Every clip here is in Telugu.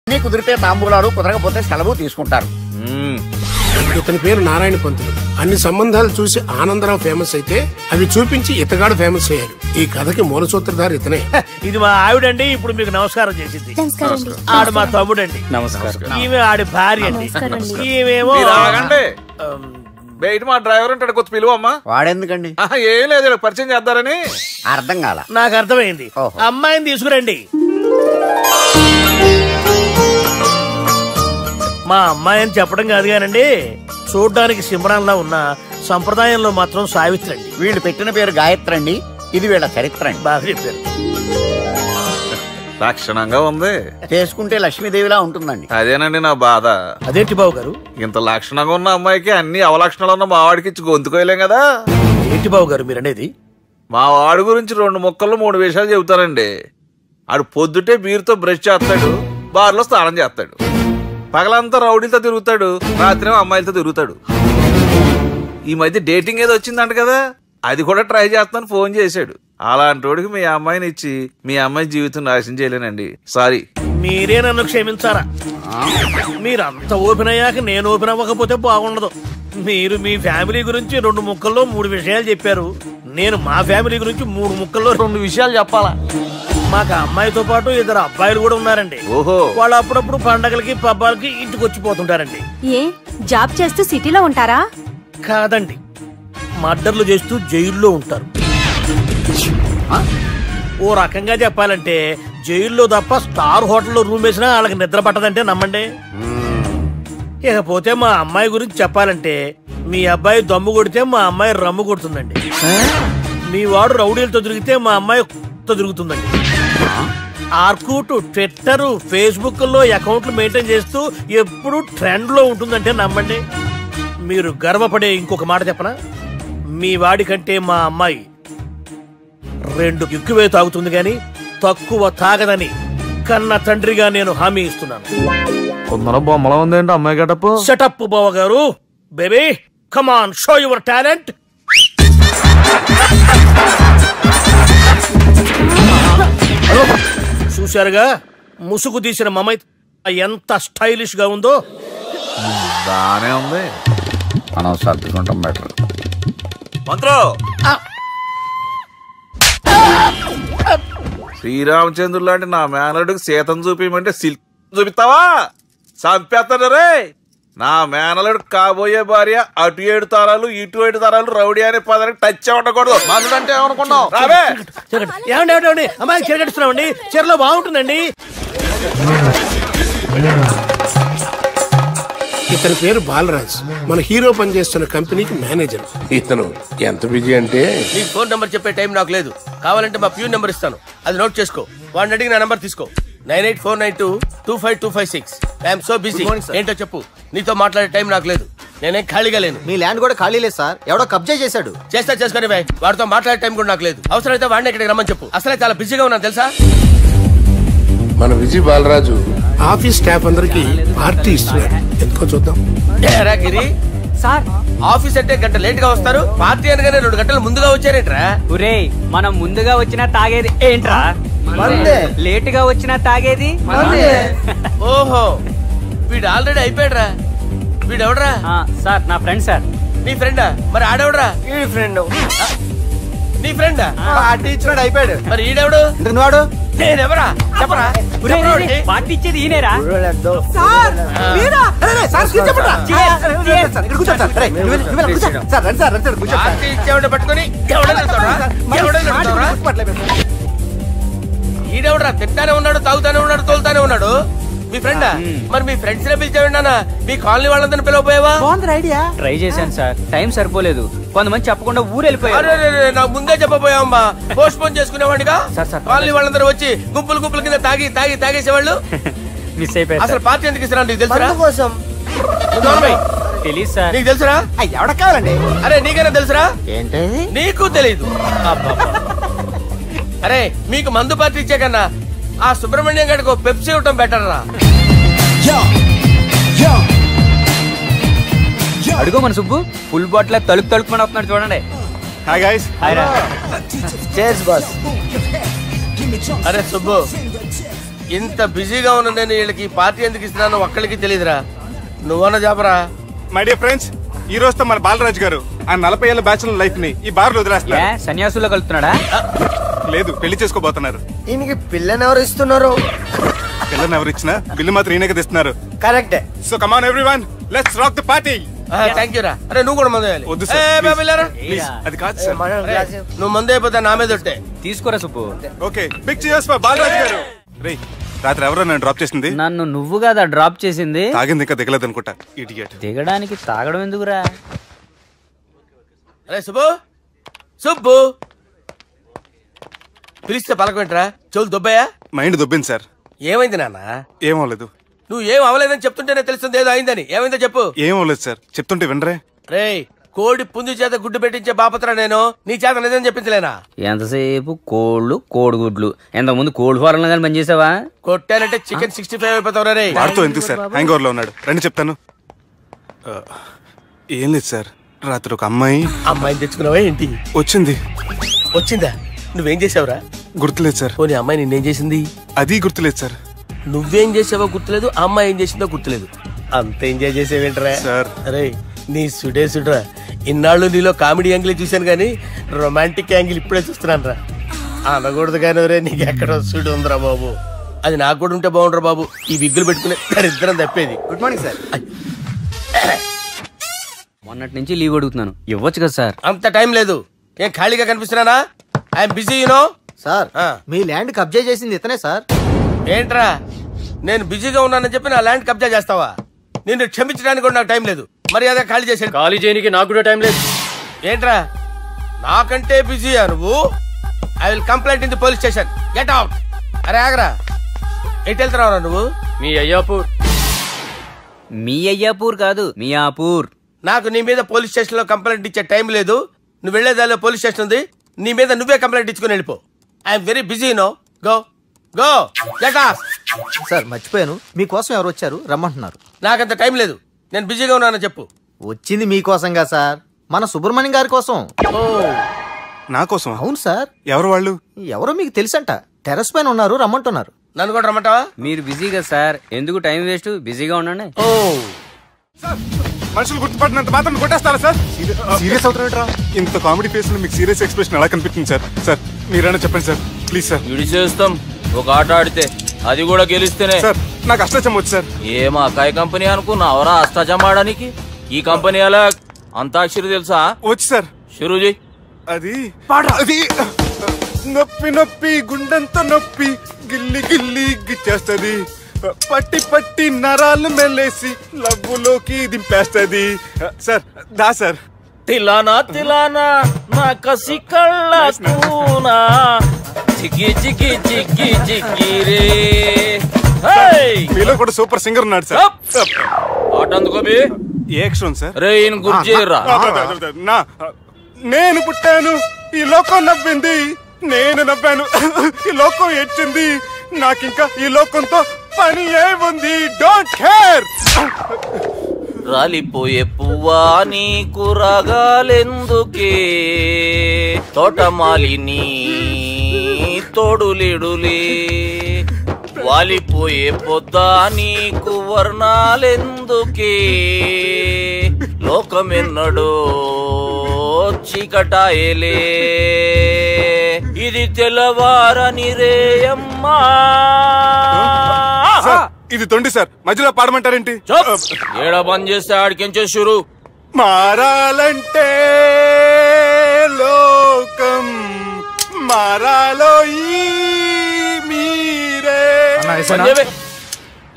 అన్ని కుదిరితే తాంబూలాలు, కుదరకపోతే సెలవు తీసుకుంటారు. ఇతని పేరు నారాయణ పంతులు. అన్ని సంబంధాలు చూసి ఆనందరావు ఫేమస్ అయితే అవి చూపించి ఇతగాడు ఫేమస్ అయ్యాడు. ఈ కథకి మూల సూత్రధారి ఇతనే. ఇది మా ఆవిడండి, ఇప్పుడు మీకు నమస్కారం చేసింది. ఆడు మా తమ్ముడండి. నమస్కారం. ఈమె ఆడి భార్య అండి. ఈమెమో బయట మా డ్రైవర్ ఉంటాడు, కొత్త పిలువమ్మా. వాడెందుకండి? ఏం లేదు, పరిచయం చేద్దారని. అర్థం కాల. నాకు అర్థమైంది. అమ్మాయిని తీసుకురండి. మా అమ్మాయి అని చెప్పడం కాదు కానండి, చూడ్డానికి సింహరాన్లా ఉన్న సంప్రదాయంలో మాత్రం సావిత్రి అండి. వీళ్ళు పెట్టిన పేరు గాయత్రి అండి. ఇది వీళ్ళ చరిత్ర అండి. బాగా చెప్పారు. లక్షణంగా ఉంది. చేసుకుంటే లక్ష్మీదేవిలా ఉంటుందండి. అదేనండి నా బాధ. అదేంటి బాబు గారు? ఇంత లక్షణంగా ఉన్న అమ్మాయికి అన్ని అవలక్షణాలు ఉన్న మా వాడికి ఇచ్చి గొంతుకోయలేం కదా. ఏంటి బాబు గారు మీరు అనేది? మా వాడి గురించి 2 ముక్కల్లో 3 విషయాలు చెబుతానండి. ఆడు పొద్దుటే బీరుతో బ్రష్ చేస్తాడు, బార్లో స్నానం చేస్తాడు, పగలంతా రౌడీలతో తిరుగుతాడు, రాత్రి అమ్మాయిలతో తిరుగుతాడు. ఈ మధ్య డేటింగ్ ఏదో వచ్చిందంట కదా, అది కూడా ట్రై చేస్తాను ఫోన్ చేశాడు. అలాంటి వాడికి మీ అమ్మాయిని ఇచ్చి మీ అమ్మాయి జీవితం నాశనం చేయలేనండి. సారీ. మీరే నన్ను క్షమించారా? మీరంత ఓపెన్ అయ్యాక నేను ఓపెన్ అవ్వకపోతే బాగుండదు. మీరు మీ ఫ్యామిలీ గురించి 2 ముక్కల్లో 3 విషయాలు చెప్పారు. నేను మా ఫ్యామిలీ గురించి 3 ముక్కల్లో 2 విషయాలు చెప్పాలా? మాకు అమ్మాయితో పాటు 2 అబ్బాయిలు కూడా ఉన్నారండి. ఓహో. వాళ్ళు అప్పుడప్పుడు పండగలకి పబ్బాలకి ఇంటికి వచ్చిపోతుంటారండి. ఏ జాబ్ చేస్తూ సిటీలో ఉంటారా? కాదండి, మర్డర్లు చేస్తూ జైల్లో ఉంటారు. ఓ రకంగా చెప్పాలంటే జైల్లో తప్ప స్టార్ హోటల్లో రూమ్ వేసినా వాళ్ళకి నిద్ర పట్టదంటే నమ్మండి. ఇకపోతే మా అమ్మాయి గురించి చెప్పాలంటే మీ అబ్బాయి దమ్ము కొడితే మా అమ్మాయి రమ్ము కొడుతుందండి. మీ వాడు రౌడీలతో తిరిగితే మా అమ్మాయి తిరుగుతుందండి. ఆర్కుట్, ట్విట్టర్, ఫేస్బుక్ లో అకౌంట్లు మెయింటైన్ చేస్తూ ఎప్పుడు ట్రెండ్ లో ఉంటుందంటే నమ్మండి. మీరు గర్వపడే ఇంకొక మాట చెప్పనా? మీ వాడి కంటే మా అమ్మాయి 2 ఎక్కువే తాగుతుంది గాని తక్కువ తాగదని కన్న తండ్రిగా నేను హామీ ఇస్తున్నాను. కొందరు బొమ్మలా ఉందేంటి అమ్మాయి గడప? షటప్ బావ గారు. Baby come on, show your talent. చూశారుగా ముసుగు తీసిన మమై ఎంత స్టైలిష్ గా ఉందో. బానే ఉంది. మనం సర్దుకుంటాం బెటర్. మంత్రో, శ్రీరామచంద్రుడు లాంటి నా మేనలుడికి సీతను చూపించమంటే సిల్క్ చూపిస్తావా? చంపేస్తాడు రే. నా మేనలుడు కాబోయే భార్య అటు 7 తరాలు ఇటు 7 తరాలు రౌడీ అనే పదానికి టచ్ ఉండకూడదు. మనుడు అంటే ఏమనుకున్నావు? రావే. ఏమండి అమ్మాయి చీరగట్టుస్తున్నామండి, చీరలో బాగుంటుందండి. ఇతని పేరు బాలరాజ్. మన హీరో పనిచేస్తున్న కంపెనీకి మేనేజర్. ఇతను ఎంత బిజీ అంటే నీ ఫోన్ నంబర్ చెప్పే టైం నాకు లేదు. కావాలంటే మా ప్యూన్ నెంబర్ ఇస్తాను, అది నోట్ చేసుకో. వాడిని అడిగి నా నంబర్ తీసుకో. 9849225256. I'm so busy. ఏంటో చెప్పు. నీతో మాట్లాడే టైం నాకు లేదు, నేనేం ఖాళీగా లేను. మీ ల్యాండ్ కూడా ఖాళీ లేదు సార్, ఎవడో కబ్జా చేశాడు. చేస్తా చేసుకుని బాయ్, వాడితో మాట్లాడే టైం కూడా నాకు లేదు. అవసరమైతే వాడిని ఇక్కడికి రమ్మని చెప్పు. అసలే చాలా బిజీగా ఉన్నాను తెలుసా. మన విజయ్ బాలరాజు ఆఫీస్ స్టాఫ్ అందరికి పార్టీ ఇస్తున్నారు. ఎందుకో చూద్దాం. గిరి సార్, ఆఫీస్ అంటే గంట లేట్ గా వస్తారు, పార్టీ అనగానే 2 గంటలు ముందుగా వచ్చారేంట్రా? ఒరే, మనం ముందుగా వచ్చినా తాగేది ఏంట్రా? లేట్ గా వచ్చినా తాగేది. ఓహో, వీడు ఆల్రెడీ అయిపోయాడ్రా. వీడెవడరా? సార్ నా ఫ్రెండ్ సార్. నీ ఫ్రెండా? మరి ఆడెవడరా? ఈ ఫ్రెండ్. నీ ఫ్రెండా? పార్టీ ఇచ్చినాడు, అయిపోయాడు. మరి ఈడెవడు? వాడు నేనెవరా చెప్పరా? పార్టీ ఇచ్చేది ఈనేరా? పార్టీ ఇచ్చేవాడు పట్టుకుని ఈడెవడరా? తింటానే ఉన్నాడు, తాగుతానే ఉన్నాడు, తోలుతానే ఉన్నాడు. మీ ఫ్రెండా? మరి మీ ఫ్రెండ్స్ నే పిలిచావండి. మీ కాలనీ వాళ్ళందరినీ పిలవపోయావా? ఐడియా. ట్రై చేశాను సార్, టైం సరిపోలేదు. కొంతమంది చెప్పకుండా ఊరు వెళ్ళిపోయారు. నాకు ముందే చెప్పబోయావమ్మా, పోస్ట్ పోన్ చేసుకునేవాడిగా. కాలనీ వాళ్ళందరూ వచ్చి గుంపులు గుంపుల కింద తాగేసేవాళ్ళు. మిస్ అయిపోయారు. అసలు పార్టీ ఎందుకు ఇస్తున్నా నీకు తెలుసురా? తెలీదు సార్. నీకు తెలుసురా? ఎవడ కావాలండి? అరే నీకైనా తెలుసురా? ఏంటి నీకు తెలీదు? అరే మీకు మందు పార్టీ ఇచ్చే కన్నా ఆ సుబ్రహ్మణ్యం గారికి పెప్సీ ఇవ్వటం బెటర్ రా. అడుగో మన సుబ్బు, ఫుల్ బాటిల్ తలుపుమని వస్తున్నాడు చూడండి. Hi guys. అరే సుబ్బు, ఇంత బిజీగా ఉన్న నేను వీళ్ళకి పార్టీ ఎందుకు ఇస్తున్నాను ఒక్కడికి తెలియదురా. నువ్వన్న చెప్పరా. మై డియర్ ఫ్రెండ్స్, ఈ రోజుతో మన బాలరాజు గారు ఆ 40 ఏళ్ల బ్యాచులర్ లైఫ్ ని ఈ బార్ లో వదిలేస్తున్నారు. సన్యాసులో కలుపుతున్నాడా? లేదు, పెళ్లి చేసుకోబోతున్నారు. ఈయనకి పిల్లని ఎవరు ఇస్తున్నారు? పిల్లని ఎవరు ఇచ్చినా బిల్లు మాత్రం ఈయనకే తెస్తున్నారు. కరెక్టే. So come on everyone, let's rock the party. Thank you రా. అరే నువ్వు కూడా మందు వేయాలి. వద్దు సార్, ప్లీజ్. అది కాదు సార్. నువ్వు మందు అయిపోతే నా మీద ఒట్టే. తీసుకోరా Subbu. Okay, big cheers for Balaraju garu. రే, రాత్రి ఎవరో నన్ను డ్రాప్ చేసింది? నన్ను నువ్వు కదా డ్రాప్ చేసింది. తాగింది ఇంకా దిగలేదు అనుకుంటా. ఇడియట్. దిగడానికి తాగడం ఎందుకురా? అరే సుబ్బు, సుబ్బు పిలిస్తే పలకమేంట్రా? చెవులు దొబ్బయా? Mind దొబ్బింది sir. ఏమైంది నాన్న? ఏమవలేదు. నువ్వు ఏం అవలేదని చెప్తుంటేనే తెలుస్తుంది ఏదో అయిందని. ఏమైందో చెప్పు. ఏమవలేదు సార్, చెప్తుంటే వినరే. రేయ్, కోడి పుంజు చేత గుడ్డు పెట్టించే బాపత్రా నేను. నీ చేత నిజం చెప్పించలేనా? ఎంతసేపు కోళ్ళు కోడిగుడ్లు. ఎంతకుముందు కోడి ఫారంలో కానీ పనిచేసావా? కొట్టానంటే చికెన్ 65 అయిపోతావు రే. వాడుతూ ఎందుకు సార్, హ్యాంగ్ ఓవర్ లో ఉన్నాడు. రండి చెప్తాను. ఏం లేదు సార్, రాత్రి ఒక అమ్మాయిని తెచ్చుకున్నావా ఏంటి? వచ్చిందా? నువ్వేం చేసావురా? గుర్తులేదు సార్. పోనీ అమ్మాయి నిన్నేం చేసింది? అది గుర్తులేదు సార్. నువ్వేం చేసావో గుర్తులేదు, ఆ అమ్మాయి ఏం చేసిందో గుర్తులేదు. అంత ఎంజాయ్ చేసేవేంట్రా సార్? అరే నీ సుడే సుడ్రా. ఇన్నాళ్ళు నీలో కామెడీ యాంగిల్ చూశాను కానీ రొమాంటిక్ యాంగిల్ ఇప్పుడే చూస్తున్నాను రా. అనకూడదు కానీ రే, నీకు ఎక్కడ సుడు ఉందిరా బాబు. అది నాకు కూడా ఉంటే బాగుండ్రా బాబు. ఈ విగ్గులు పెట్టుకునే దరిద్రం తప్పేది. Good morning sir. మొన్నటి నుంచి లీవ్ అడుగుతున్నాను, ఇవ్వచ్చు కదా సార్? అంత టైం లేదు. ఏం ఖాళీగా కనిపిస్తున్నానా? I'm busy you know. సార్, మీ ల్యాండ్ కబ్జా చేసింది ఇతనే సార్. ఏంట్రా, నేను బిజీగా ఉన్నానని చెప్పి నా ల్యాండ్ కబ్జా చేస్తావా? నిన్ను క్షమించడానికి కూడా నాకు టైం లేదు. మర్యాద ఖాళీ చేసాడు. ఖాళీ చేయడానికి నాకు కూడా టైం లేదు. ఏంట్రా, నాకంటే బిజీయా నువ్వు? I will complaint in the police station. Get out. అరే ఆగరా, ఎటు వెళ్తున్నావురా నువ్వు? మీ అయ్యాపూర్. మీ అయ్యాపూర్ కాదు, మియాపూర్. నాకు నీ మీద పోలీస్ స్టేషన్ లో కంప్లైంట్ ఇచ్చే టైం లేదు. నువ్వు వెళ్లేదాలో పోలీస్ స్టేషన్ ఉంది. నీ మీద నువ్వే కంప్లైంట్ ఇచ్చుకుని వెళ్ళిపో. I'm very busy no. Go go get out. Sir, మర్చిపోయాను, మీకోసం ఎవరు వచ్చారు, రమ్మంటున్నారు. నాకంత టైం లేదు, నేను బిజీగా ఉన్నానని చెప్పు. వచ్చింది మీకోసంగా సార్, మన సుబ్రహ్మణ్యం గారి కోసం. నా కోసం? అవును సార్. ఎవరు వాళ్ళు? ఎవరో మీకు తెలుసంట. టెర్రస్ పైన ఉన్నారు, రమ్మంటున్నారు. నన్ను కూడా రమ్మంటావా? మీరు బిజీగా సార్, ఎందుకు టైం వేస్ట్, బిజీగా ఉండండి. మనుషులు గుర్తుపడినంత మాత్రం కొట్టేస్తారా సార్? సీరియస్ అవుతారా? ఇంత కామెడీ ఫేస్ లో మీకు సీరియస్ ఎక్స్ప్రెషన్ ఎలా కనిపిస్తుంది సార్? సార్ మీరైనా చెప్పండి సార్, ప్లీజ్ సార్. విడి చేస్తాం ఒక ఆట ఆడితే, అది కూడా గెలిస్తేనే. సార్, నాకు అష్టాచం వచ్చు సార్. ఏం అకాయ కంపెనీ అనుకున్నావరా అష్టాచం ఆడడానికి? ఈ కంపెనీ అలా అంతాక్షరి తెలుసా? వచ్చు సార్. షురూజీ. అది నొప్పి నొప్పి గుండెంత నొప్పి గిల్లి గిల్లి గిచ్చేస్తది, పట్టి పట్టి నరాలు మెల్లేసి లవ్వులోకి దింపేస్తది. సార్ దా సార్. తిలానా తిలానా నా కసి కళ్ళ కూనా చిక్కి చిక్కి చిక్కి చిక్కి రే. మీలో కూడా సూపర్ సింగర్ ఉన్నాడు సార్. ఆట అందుకోబి ఏ అక్షరం సార్? రే ఈయన గుర్తు చేయరా. నేను పుట్టాను, ఈ లోకం నవ్వింది, నేను నవ్వాను, ఈ లోకం ఏడ్చింది, నాకింకా ఈ లోకంతో పని ఏముంది, డోంట్ కేర్. రాలిపోయే పువ్వా నీకు రాగాలెందుకే, తోటమాలిని తోడులిడులే, వాలిపోయే పొద్దా నీకు వర్ణాలెందుకే, లోకమెన్నడో చీకటాయలే, ఇది తెల్లవారని రేయమ్మా. ఇది తొండి సార్, మధ్యలో పాడమంటారేంటి? ఏడ బంద్ చేస్తే ఆడికించే షురు. మారాలంటే లోకం మారాలో ఈ మీరే.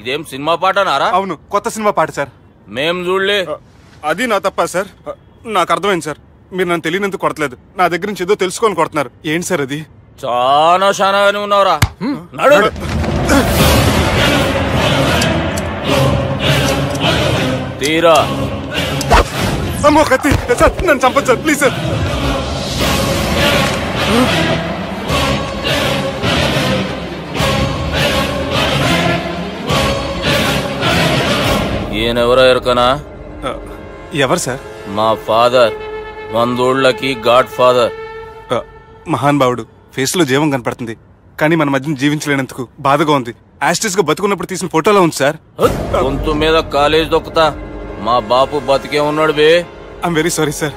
ఇదేం సినిమా పాట నారా? అవును, కొత్త సినిమా పాట సార్. మేం చూడలే. అది నా తప్ప సార్. నాకు అర్థమైంది సార్, మీరు నన్ను తెలియనందుకు కొడతలేదు, నా దగ్గర నుంచి ఏదో తెలుసుకొని కొడుతున్నారు. ఏంటి సార్ అది? చాలా శానాగానే ఉన్నావురా. నడు. తీరా. అమ్మో కత్తి సార్, నన్ను చంపదు సార్, ప్లీజ్ సార్. ఈయనెవరో ఎరకనా? ఎవరు సార్? మా ఫాదర్, 100 గాడ్ ఫాదర్. మహాన్ భావుడు, ఫేస్ లో జీవం కనపడుతుంది, కానీ మన మధ్యన జీవించలేనందుకు బాధగా ఉంది. యాస్టిస్ గా బతుకున్నప్పుడు తీసిన ఫోటోలో ఉంది సార్. గొంతు మీద కాలేజ్ దొక్కుతా మా బాపు బతికే ఉన్నాడు బే. I'm very sorry sir.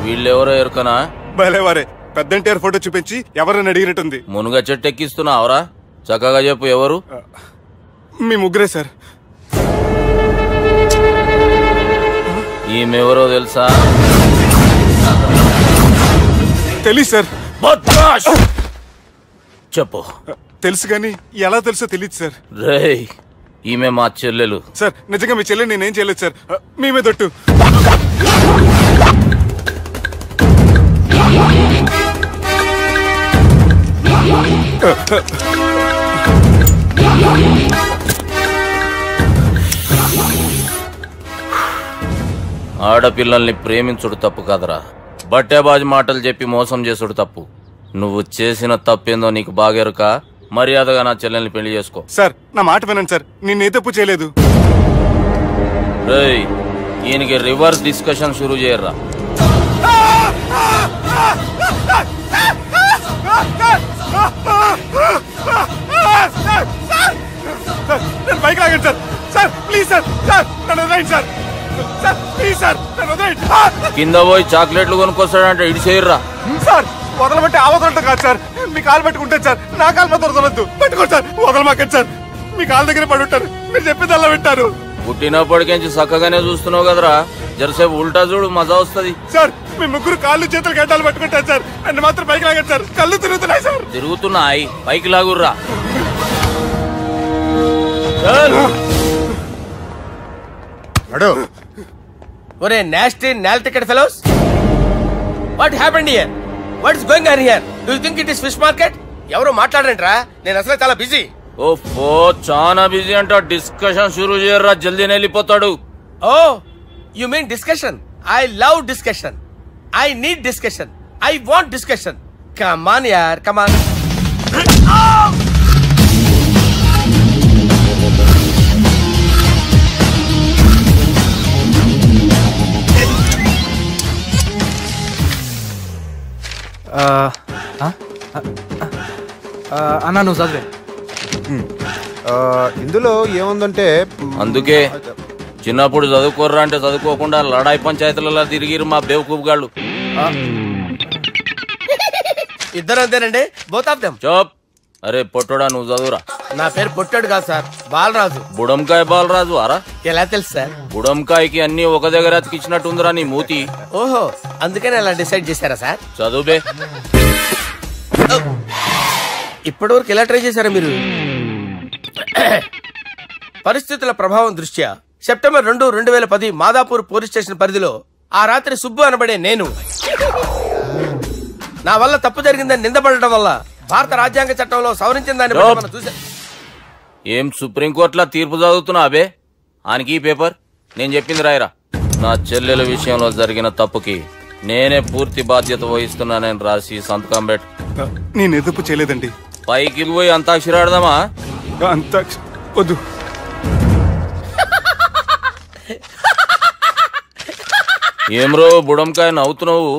వీళ్ళెవరో ఎరుకనా? భలేవారే, పెద్ద ఎన్టీఆర్ ఫోటో చూపించి ఎవరని అడిగినట్టుంది. మునుగ చెట్టు ఎక్కిస్తున్నావురా? చక్కగా చెప్పు ఎవరు? మీ ముగ్గురే సార్. ఈమెవరో తెలుసా? తెలీదు సార్. చెప్పు. తెలుసు కానీ ఎలా తెలుసో తెలియదు సార్. రేయ్, ఈమె మా చెల్లెలు. సార్ నిజంగా మీ చెల్లెలు నేనేం చేయలేదు సార్. మీ మీద ఒట్టు. ఆడపిల్లల్ని ప్రేమించుడు తప్పు కాదరా, బట్టేబాజు మాటలు చెప్పి మోసం చేసుడు తప్పు. నువ్వు చేసిన తప్పేందో నీకు బాగెరుక. మర్యాదగా నా చెల్లెల్ని పెళ్లి చేసుకో. సార్ నా మాట వినండి సార్, నేనే తప్పు చేయలేదు. రేయ్, ఈయనకి రివర్స్ డిస్కషన్ షురూ చేయర్రా. నేను బైక్ లాగండి sir. Sir please sir. Sir నన్ను వదిలేయండి సార్. సార్ ప్లీజ్ సార్ నన్ను వదిలేయండి. కింద పోయి చాక్లెట్లు కొనుక్కొస్తాడంటే ఇటు చేయర్రా. సార్ వదలబట్టి ఆ వదలటం కాదు సార్. మీ కాలు పట్టుకుంటాను సార్. నా కాలు మాత్రం వదలొద్దు. పట్టుకోండి సార్. వదలమాకండి సార్. మీ కాలు దగ్గర పడి ఉంటారు. మీరు చెప్పేది అలా వింటారు. పుట్టినప్పటికేంచి చక్కగానే చూస్తున్నావు కదరా, జరసేపు ఉల్టా చూడు, మజా వస్తుంది. సార్ మీ ముగ్గురు కాళ్ళు చేతులు గడ్డాలు పట్టుకుంటారు సార్. నన్ను మాత్రం బైక్ లాగండి సార్. కళ్ళు తిరుగుతున్నాయి సార్. తిరుగుతున్నాయి, పైకి లాగుర్రా. ఒరే నాస్టీ నాల్ ticket fellows, what happened here? What is going on here? Do you think it is fish market? ఎవరో మాట్లాడంట్రా, నేను అసలే చాలా బిజీ. ఓఫో, చాలా బిజీ అంట. డిస్కషన్ షురూ చేయర్రా, జల్దీ వెళ్ళిపోతాడు. Oh you mean discussion? I love discussion. I need discussion. I want discussion. Come on యార్, కమ్ ఆన్. అన్నా నువ్వు చదివే. ఇందులో ఏముందంటే అందుకే చిన్నప్పుడు చదువుకోర్రా అంటే చదువుకోకుండా లడాయి పంచాయతీలలో తిరిగిరు మా బేవకూపు గాళ్ళు. ఇద్దరు అంతేనండి, బోత్ ఆఫ్ దెమ్. చోప్. అరే పొట్టోడా, నువ్వు చదువురా. నా పేరు పొట్టాడు కాదు సార్, బాలరాజు. బుడంకాయ బాలరాజు అరా? ఎలా తెలుసు సార్? బుడంకాయకి అన్ని ఒక దగ్గర అతికిచ్చినట్టుందిరా నీ మూతి. ఓహో, అందుకని అలా డిసైడ్ చేశారా సార్? చదువుబే. ఇప్పటి వరకు ఎలా ట్రై చేశారా మీరు? పరిస్థితుల ప్రభావం దృష్ట్యా సెప్టెంబర్ 2, 2010 మాదాపూర్ పోలీస్ స్టేషన్ పరిధిలో ఆ రాత్రి సుబ్బు అనబడే నేను నా వల్ల తప్పు జరిగిందని నిందపడటం వల్ల భారత రాజ్యాంగ చట్టంలో సవరించిన దాన్ని బట్టి మనం చూసా. ఏం సుప్రీంకోర్టులో తీర్పు చదువుతున్నా అబే? ఆనికి ఈ పేపర్ నేను చెప్పింది రాయరా. నా చెల్లెల విషయంలో జరిగిన తప్పుకి నేనే పూర్తి బాధ్యత వహిస్తున్నానని రాసి సంతకం పెట్టు. నేను ఎదుపు చేయలేదండి. పైకి పోయి అంతాక్షరి ఆడదామా? అంత వద్దు. ఏమ్రో బుడంకాయ నవ్వుతున్నావు?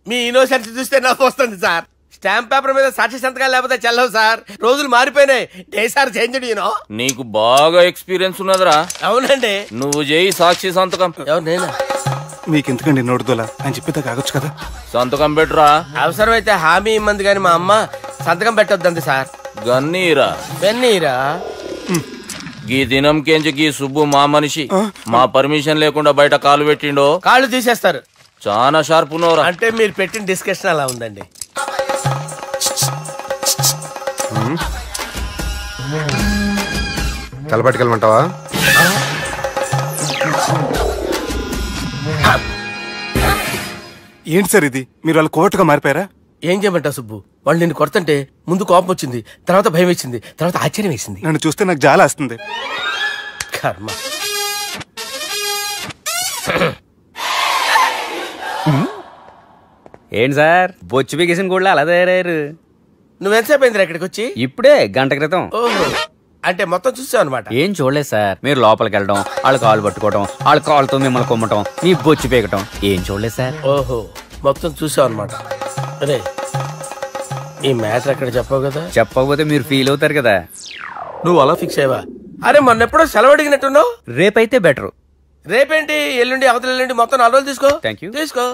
మీ ఇన్నోసెన్స్ చూస్తే నవ్వు వస్తుంది సార్. స్టాంప్ పేపర్ మీద సాక్షి సంతకాలు లేకపోతే చెల్లవు సార్. రోజులు మారిపోయినాయి. Day sir change. నీకు బాగా ఎక్స్పీరియన్స్ ఉన్నదిరా. అవునండి. నువ్వు చేయి సాక్షి సంతకం. ఎవరు నేనా? మీకెందుకండి నోడుదోలా అని చెప్పేదా కాగొచ్చు కదా. సంతకం పెట్టురా. అవసరమైతే హామీ ఇమ్మంది కానీ మా అమ్మ సంతకం పెట్టొద్దండి సార్. గన్నీరా పెన్నీరా? గీ దినంకేంచి గీ సుబ్బు మా మనిషి. మా పర్మిషన్ లేకుండా బయట కాలు పెట్టిండో కాళ్ళు తీసేస్తారు. చాలా షార్ప్ ఉన్నవరా. అంటే మీరు పెట్టిన డిస్కషన్ అలా ఉందండి. తలపట్టుకెళ్ళమంటావా? ఏంటి సార్ ఇది? మీరు వాళ్ళు కోర్టుగా మారిపోయారా? ఏం చేయమంటావు సుబ్బు? వాళ్ళు నిన్ను కొడుతుంటే ముందు కోపం వచ్చింది, తర్వాత భయం వేసింది, తర్వాత ఆశ్చర్యం వేసింది. నన్ను చూస్తే నాకు జాల వస్తుంది. కర్మ. ఏంటి సార్ బొచ్చు బిగేసిన కూడా అలా తయారయ్యారు? నువ్వెంతసేపు అయిందిరా ఇక్కడికి వచ్చి? ఇప్పుడే గంట క్రితం. ఓహో, అంటే మొత్తం చూసావు అనమాట. ఏం చూడలేదు సార్. మీరు లోపలికి వెళ్ళడం, వాళ్ళ కాలు పట్టుకోవడం, వాళ్ళ కాలుతో మిమ్మల్ని కొమ్మటం, నీ బొచ్చు పీకటం ఏం చూడలేదు సార్. ఓహో, మొత్తం చూసావు అనమాట. అరే ఈ మ్యాటర్ అక్కడ చెప్పావు కదా. చెప్పకపోతే మీరు ఫీల్ అవుతారు కదా. నువ్వు అలా ఫిక్స్ అయ్యవా? అరే మొన్నెప్పుడో సెలవు అడిగినట్టున్నావు. రేపైతే బెటర్. రేపేంటి, ఎల్లుండి, అవతల ఎల్లుండి, మొత్తం 4 రోజులు తీసుకో. Thank you. తీసుకో.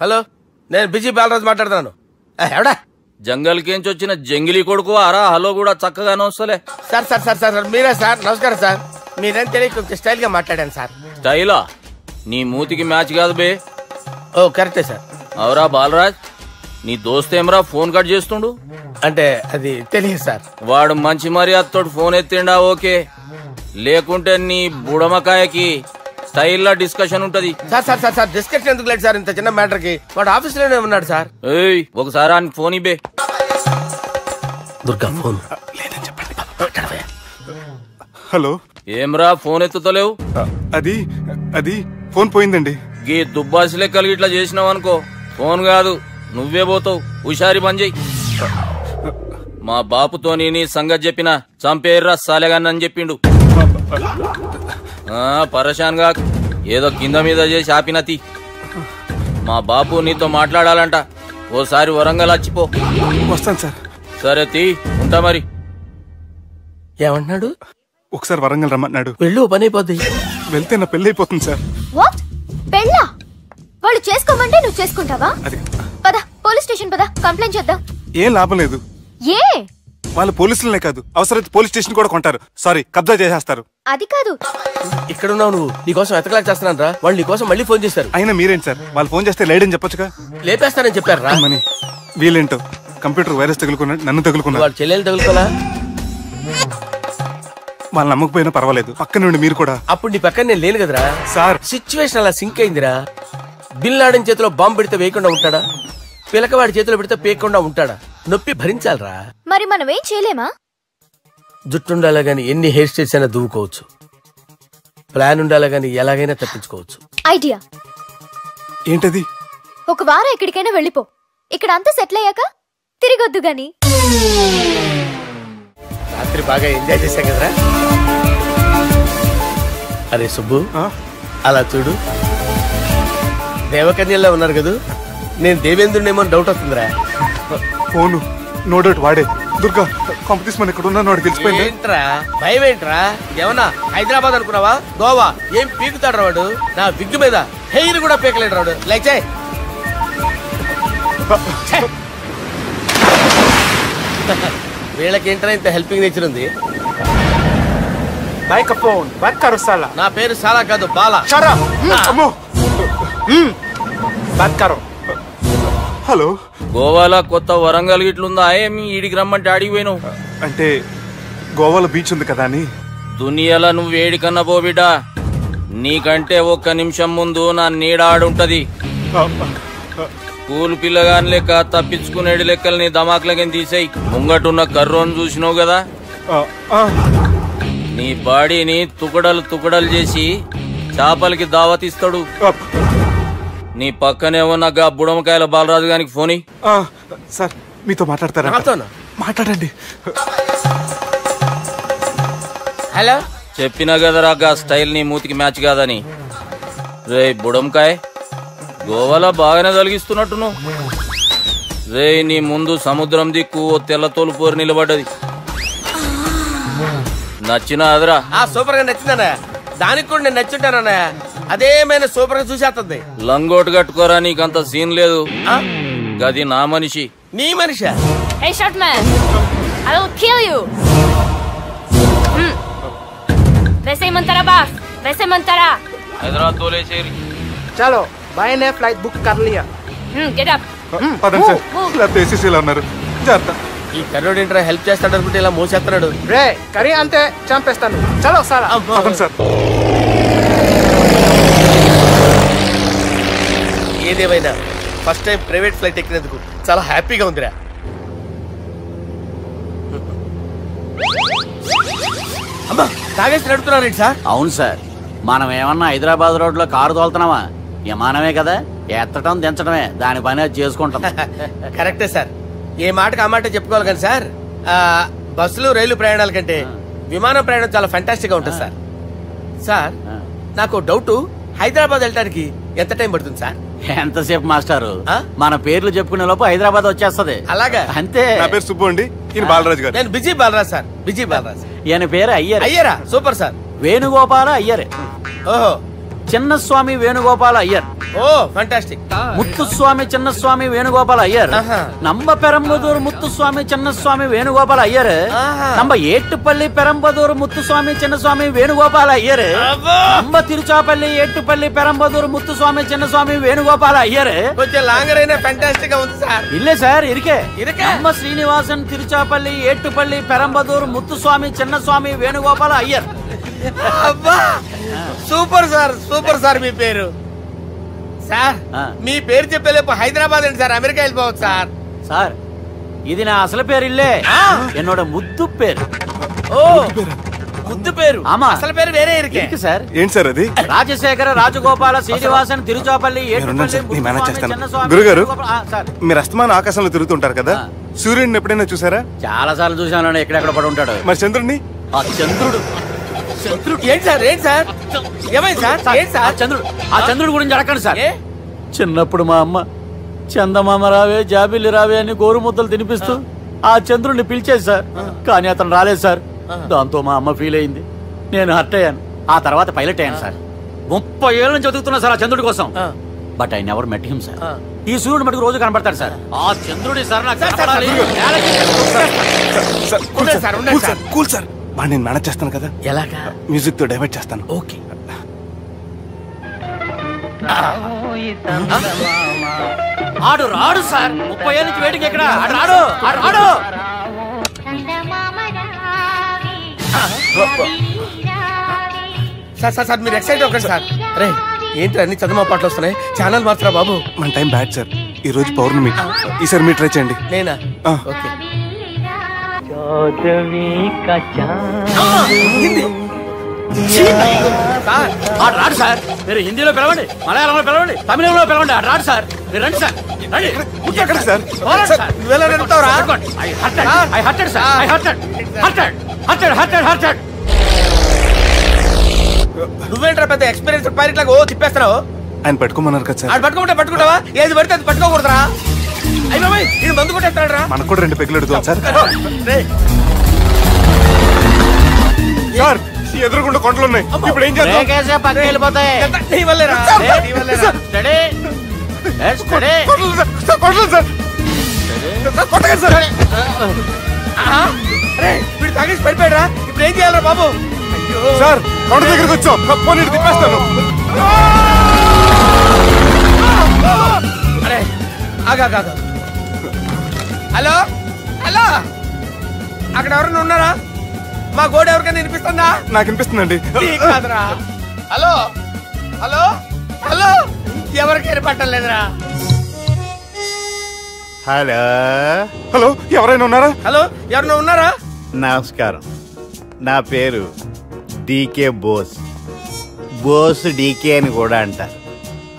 హలో, నేను బిజీ బాలరాజు మాట్లాడుతున్నాను. ఎవడా జంగల్ కేంచి వచ్చిన జంగిలీ కొడుకు ఆరా హలో కూడా చక్కగానే వస్తలే. సార్ సార్ సార్ సార్ మీరే సార్. నమస్కారం సార్. మీరేం తెలియక కొంచెం స్టైల్ గా మాట్లాడాను సార్. స్టైలా? నీ మూతికి మ్యాచ్ కాదు బే. ఓ కరెక్టే సార్. అవరా బాలరాజ్, నీ దోస్త్ ఏమరా ఫోన్ కట్ చేస్తుండు? అంటే అది తెలియదు సార్. వాడు మంచి మర్యాదతో ఫోన్ ఎత్తిండా ఓకే, లేకుంటే నీ బుడమకాయకి స్టైల్ డిస్కషన్ ఉంటది. Sir sir sir sir discussion ఎందుకు లేదు సార్, ఇంత చిన్న మ్యాటర్ కి. వాడు ఆఫీస్ లోనే ఉన్నాడు సార్. ఏయ్ ఒకసారి ఆయనకి ఫోన్ ఇబ్బే. దుర్గా ఫోన్. హలో. ఏమ్రా ఫోన్ ఎత్తుతలేవు? అది అది ఫోన్ పోయిందండి. గీ దుబ్బాసి లెక్కలు ఇట్లా చేసినావు అనుకో, ఫోన్ కాదు నువ్వే పోతావు. హుషారి పని చెయ్యి. మా బాపుతోని నీ సంగతి చెప్పిన చంపేర్రా సాలెగాన్ని అని చెప్పిండు. పరేషాన్ గా ఏదో కింద మీద చేసి ఆపినతి. మా బాపు నీతో మాట్లాడాలంట. ఓసారి వరంగల్ వచ్చిపో. వస్తాను సార్. సరే తీ, ఉంటా మరి. ఏమంటున్నాడు? ఒకసారి వరంగల్ రమ్మన్నాడు. వెళ్ళు, పని అయిపోద్ది. వెళ్తే నా పెళ్లి అయిపోతుంది సార్. వాట్? పెళ్ళా? వాళ్ళు చేసుకోమంటే నువ్వు చేసుకుంటావా? పద పోలీస్ స్టేషన్ పద, కంప్లైంట్ చేద్దాం. ఏం లాభం లేదు. ఏ? వాళ్ళు పోలీసులనే కాదు, అవసరమైతే పోలీస్ స్టేషన్ కూడా కొంటారు. సారీ, కబ్జా చేసేస్తారు. అది కాదు. ఇక్కడ ఉన్నావు నువ్వు, నీకోసం ఎతకలేక చేస్తున్నాను రా. వాళ్ళు నీకోసం మళ్ళీ ఫోన్ చేశారు. అయినా మీరేంటి సార్, వాళ్ళు ఫోన్ చేస్తే లేడని చెప్పొచ్చుగా. లేపేస్తానని చెప్పారు రా. మనీ వీళ్ళేంటో కంప్యూటర్ వైరస్ తగులుకున్నాడు, నన్ను తగులుకున్నాడు. వాళ్ళ చెల్లెలు తగులుకోలా? వాళ్ళు నమ్మకపోయినా పర్వాలేదు, పక్క నుండి మీరు కూడా. అప్పుడు నీ పక్కన నేను లేను కదరా సార్. సిచ్యువేషన్ అలా సింక్ అయిందిరా. బిన్ లాడెన్ చేతిలో బాంబు పెడితే వేయకుండా ఉంటాడా? పిలకవాడి చేతిలో పెడితే పేయకుండా ఉంటాడా? నొప్పి భరించాలరా. మరి మనం ఏం చేయలేమా? జుట్టుండాలా గాని ఎన్ని హెయిర్ స్టైల్స్ అయినా దువ్వుకోవచ్చు. ప్లాన్ ఉండాలా గాని ఎలాగైనా తప్పించుకోవచ్చు. ఐడియా ఏంటది? ఒక వారం ఎక్కడికైనా వెళ్ళిపో. ఇక్కడ అంతా సెటిల్ అయ్యాక తిరిగొద్దు గాని. రాత్రి బాగా ఎంజాయ్ చేశాం కదరా. అరే సుబ్బు, అలా చూడు, దేవకన్యల్లో ఉన్నారు కదూ. నేను దేవేంద్రునేమో డౌట్ వస్తుందిరా. ఫోను నో డౌట్ వాడే. దుర్గా కాంపిటీషన్ మన ఇక్కడ ఉన్నాను, వాడు తెలిసిపోయింది. ఏంట్రా భయం ఏంట్రా? ఏమన్నా హైదరాబాద్ అనుకున్నావా? గోవా ఏం పీకుతాడు రాడు. నా విగ్గు మీద హెయిర్ కూడా పీకలేడు రాడు. లైక్ చేయి. వీళ్ళకేంట్రా ఇంత హెల్పింగ్ నేచర్ ఉంది. నా పేరు సాలా కాదు, బాలా. హలో. గోవాలో కొత్త వరంగల్ గిట్లుందా? ఏమి ఈడికి రమ్మంటే ఆడికి పోయినావు? అంటే గోవాలో బీచ్ ఉంది కదా అని. దునియాలో నువ్వు వేడికన్నా పో బిడ్డా. నీకంటే ఒక్క నిమిషం ముందు నా నీడ ఆడుంటది. స్కూల్ పిల్లగాని లెక్క తప్పించుకునేడు లెక్కలు నీ దమాకులకి తీసేయి. ముంగటున్న కర్రోని చూసినావు కదా, నీ బాడీని తుకడలు తుకడలు చేసి చేపలకి దావతిస్తాడు. నీ పక్కనే ఉన్న గా బుడమకాయల బాలరాజు గారికి ఫోని. సార్ మీతో మాట్లాడతారా? మాట్లాడండి. హలో. చెప్పినా కదరా గా స్టైల్ నీ మూతికి మ్యాచ్ కాదని. రే బుడంకాయ్, గోవాలో బాగానే తొలగిస్తున్నట్టు నువ్వు. రే నీ ముందు సముద్రం దిక్కు ఓ తెల్ల తోలుపోరు నిలబడ్డది. నచ్చినా అదరా? సూపర్ గా నచ్చిందన్నా. దానికి కూడా నేను నచ్చుంటానన్నా. అదేమైనా సూపర్ గా చూసేస్తుంది. లంగోటు కట్టుకోరా, నీకంత సీన్ లేదు. గది నా మనిషి. నీ మనిషి? Hey short man, I will kill you. वैसे मंतरा बास, वैसे मंतरा. हैदराबाद तोले शेरी. चलो, भाई ने फ्लाइट बुक कर लिया. Get up. పదండి సార్, లేకపోతే ఏసీసీలో ఉన్నారు. జాగ్రత్త. ఈ కర్రోడు ఏంట్రా హెల్ప్ చేస్తాడు అనుకుంటే ఇలా మోసేస్తున్నాడు. రే కరీ అంతే చంపేస్తాను. చలో సార్. పదండి సార్. ఏదేమైనా ఫస్ట్ టైం ప్రైవేట్ ఫ్లైట్ ఎక్కినందుకు చాలా హ్యాపీగా ఉందిరా. అమ్మా తాగేసి నడుపుతున్నారేంటి సార్? అవును సార్, మనం ఏమన్నా హైదరాబాద్ రోడ్ లో కారు తోలుతున్నావా? విమానమే కదా, ఎత్తటం దించడమే, దాని పని అది చేసుకుంటాం. కరెక్టే సార్. ఏ మాటకు ఆ మాట చెప్పుకోవాలి కానీ సార్, బస్సులు రైలు ప్రయాణాల కంటే విమానం ప్రయాణం చాలా ఫెంటాస్టిక్ గా ఉంటుంది సార్. సార్ నాకు డౌట్, హైదరాబాద్ వెళ్ళడానికి ఎంత టైం పడుతుంది సార్? ఎంతసేపు మాస్టారు, మన పేర్లు చెప్పుకునే లోపు హైదరాబాద్ వచ్చేస్తది. అలాగా? అంతే. నా పేరు సుబ్బు అండి, ఈయన బాలరాజు గారు. నేను busy Balaraj sir, busy Balaraj. ఈయన పేరు అయ్యర్. అయ్యరా? Super sir. వేణుగోపాల అయ్యర్. ఓహో. చిన్నస్వామి వేణుగోపాల అయ్యర్. Oh fantastic. ముత్తుస్వామి చిన్నస్వామి వేణుగోపాల అయ్యర్. నంబ పెరంబదూరు ముత్తుస్వామి చిన్నస్వామి వేణుగోపాల అయ్యర్. నంబ ఏట్టుపల్లి పెరంబదూరు ముత్తుస్వామి చిన్నస్వామి వేణుగోపాల అయ్యర్. నంబ తిరుచాపల్లి ఏట్టుపల్లి పెరంబదూరు ముత్తుస్వామి చిన్నస్వామి వేణుగోపాల అయ్యర్. కొంచెం లాంగర్ అయినా ఫంటాస్టిక్ గా ఉంది సార్. ఇల్లే సార్ ఇరికే. నంబ శ్రీనివాసన్ తిరుచాపల్లి ఏట్టుపల్లి పెరంబదూరు ముత్తుస్వామి చిన్నస్వామి వేణుగోపాల అయ్యర్. అబ్బా సూపర్ సార్, సూపర్ సార్. మీ పేరు సార్, మీ పేరు చెప్పేలేపు హైదరాబాద్ అండి సార్, అమెరికా వెళ్ళిపోవచ్చు సార్. సార్ ఇది నా అసలు పేరు ఇల్లే, ఎన్నోడ ముద్దు పేరు. ఓ ముద్దు పేరు. ఆమా అసలు పేరు వేరే ఇరికే సార్. ఏంటి సార్ అది? రాజశేఖర రాజగోపాల శ్రీనివాసన్ తిరుచాపల్లి గురుగారు, మీరు అస్తమాన ఆకాశంలో తిరుగుతుంటారు కదా, సూర్యుడిని ఎప్పుడైనా చూసారా? చాలా సార్లు చూసాను, ఎక్కడెక్కడ పడి ఉంటాడు. మరి చంద్రుడిని? ఆ చంద్రుడు. ఏంటి సార్, ఏంటి సార్, ఏమైంది సార్? ఏంటి సార్? చంద్రుడు, ఆ చంద్రుడు గురించి అడగండి సార్. చిన్నప్పుడు మా అమ్మ చందమామ రావే జాబిల్లి రావే అని గోరు ముద్దలు తినిపిస్తూ ఆ చంద్రుడిని పిలిచేది సార్. కానీ అతను రాలేదు సార్. దాంతో మా అమ్మ ఫీల్ అయింది, నేను హర్ట్ అయ్యాను. ఆ తర్వాత పైలట్ అయ్యాను సార్. 30 ఏళ్ళ నుంచి చదువుతున్నా సార్ ఆ చంద్రుడి కోసం. But I never met him sir. ఈ సూర్యుడు మటుకు రోజు కనపడతాడు సార్. ఆ చంద్రుడి సార్ నాకు కూల్ సార్, నేను మేనేజ్ చేస్తాను కదా. ఎలాగా? మ్యూజిక్ తో డైవర్ట్ చేస్తాను. ఓకే. ఆడు రాడు సార్, 30 ఏళ్ళ నుంచి వేటికి ఎక్కడ ఆడు రాడు, ఆడు రాడు. సార్ సార్ సార్ మీరు ఎక్సైట్ అవ్వకండి సార్. రే ఏంటి అన్ని చదువు పాటలు వస్తున్నాయి, ఛానల్ మార్చరా బాబు. మన టైం బ్యాడ్ సార్, ఈ రోజు పౌర్ణమి. ఈసారి మీరు ట్రై చేయండి. నేనా? ఓకే. ఆడు రాడు సార్, మీరు హిందీలో పిలవండి, మలయాళంలో పిలవండి, తమిళంలో పిలవండి, ఆడు రాడు సార్. మీరు రండి సార్, నువ్వేంట్రా పెద్ద ఎక్స్పీరియన్స్ పైరెట్ లాగా ఓ తిప్పేస్తున్నావు? ఆయన పట్టుకోమన్నారు కదా సార్. ఆడు పట్టుకుంటే పట్టుకుంటావా? ఏది పడితే అది పట్టుకోకూడదురా. అయ్యి బాబాయ్ ఇది మందు కొట్టేస్తాడు రా. మనకు కూడా 2 పెగ్గులు అడుగుతాం సార్. సార్ ఎదురుగుండా కొండలు ఉన్నాయి, ఇప్పుడు ఏం చేద్దాం? పక్కకి వెళ్ళిపోతాయి. వీడు తాగేసి పడిపోయాడు రా. ఇప్పుడు ఏం చేయాలరా బాబు? సార్ కొండ దగ్గరికి వచ్చాం, పోనీ తిప్పేస్తాను. అరే ఆగా. హలో హలో, అక్కడ ఎవరైనా ఉన్నారా? మా గోడ ఎవరికైనా వినిపిస్తుందా? నాకు వినిపిస్తుందండి. కాదురా. హలో హలో హలో, ఎవరికైనా పట్టలేదురా. హలో హలో, ఎవరైనా ఉన్నారా? హలో ఎవరైనా ఉన్నారా? నమస్కారం, నా పేరు డీకే బోస్. బోస్ డీకే అని కూడా అంటారు.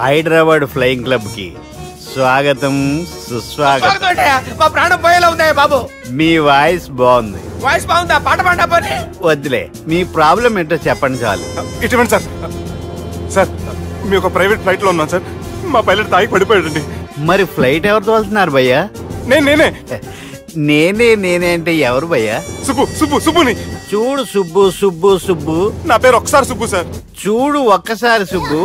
హైదరాబాద్ ఫ్లయింగ్ క్లబ్ కి స్వాగతం సుస్వాగతం. మా ప్రాణం పోయేలా ఉందా బాబు? మీ వాయిస్ బాగుంది. వాయిస్ బాగుందా? పాట పాడా పోనీ. వద్దులే, మీ ప్రాబ్లం ఏంటో చెప్పండి చాలు. ఇటువంటి సార్, సార్ మీ ఒక ప్రైవేట్ ఫ్లైట్ లో ఉన్నాను సార్, మా పైలట్ తాగి పడిపోయాడండి. మరి ఫ్లైట్ ఎవరు తోలుతున్నారు భయ్యా? నేనే నేనే అంటే ఎవరు భయ్యా? సుబ్బుని. చూడు సుబ్బు, నా పేరు ఒకసారి సుబ్బు సార్. చూడు ఒక్కసారి సుబ్బు,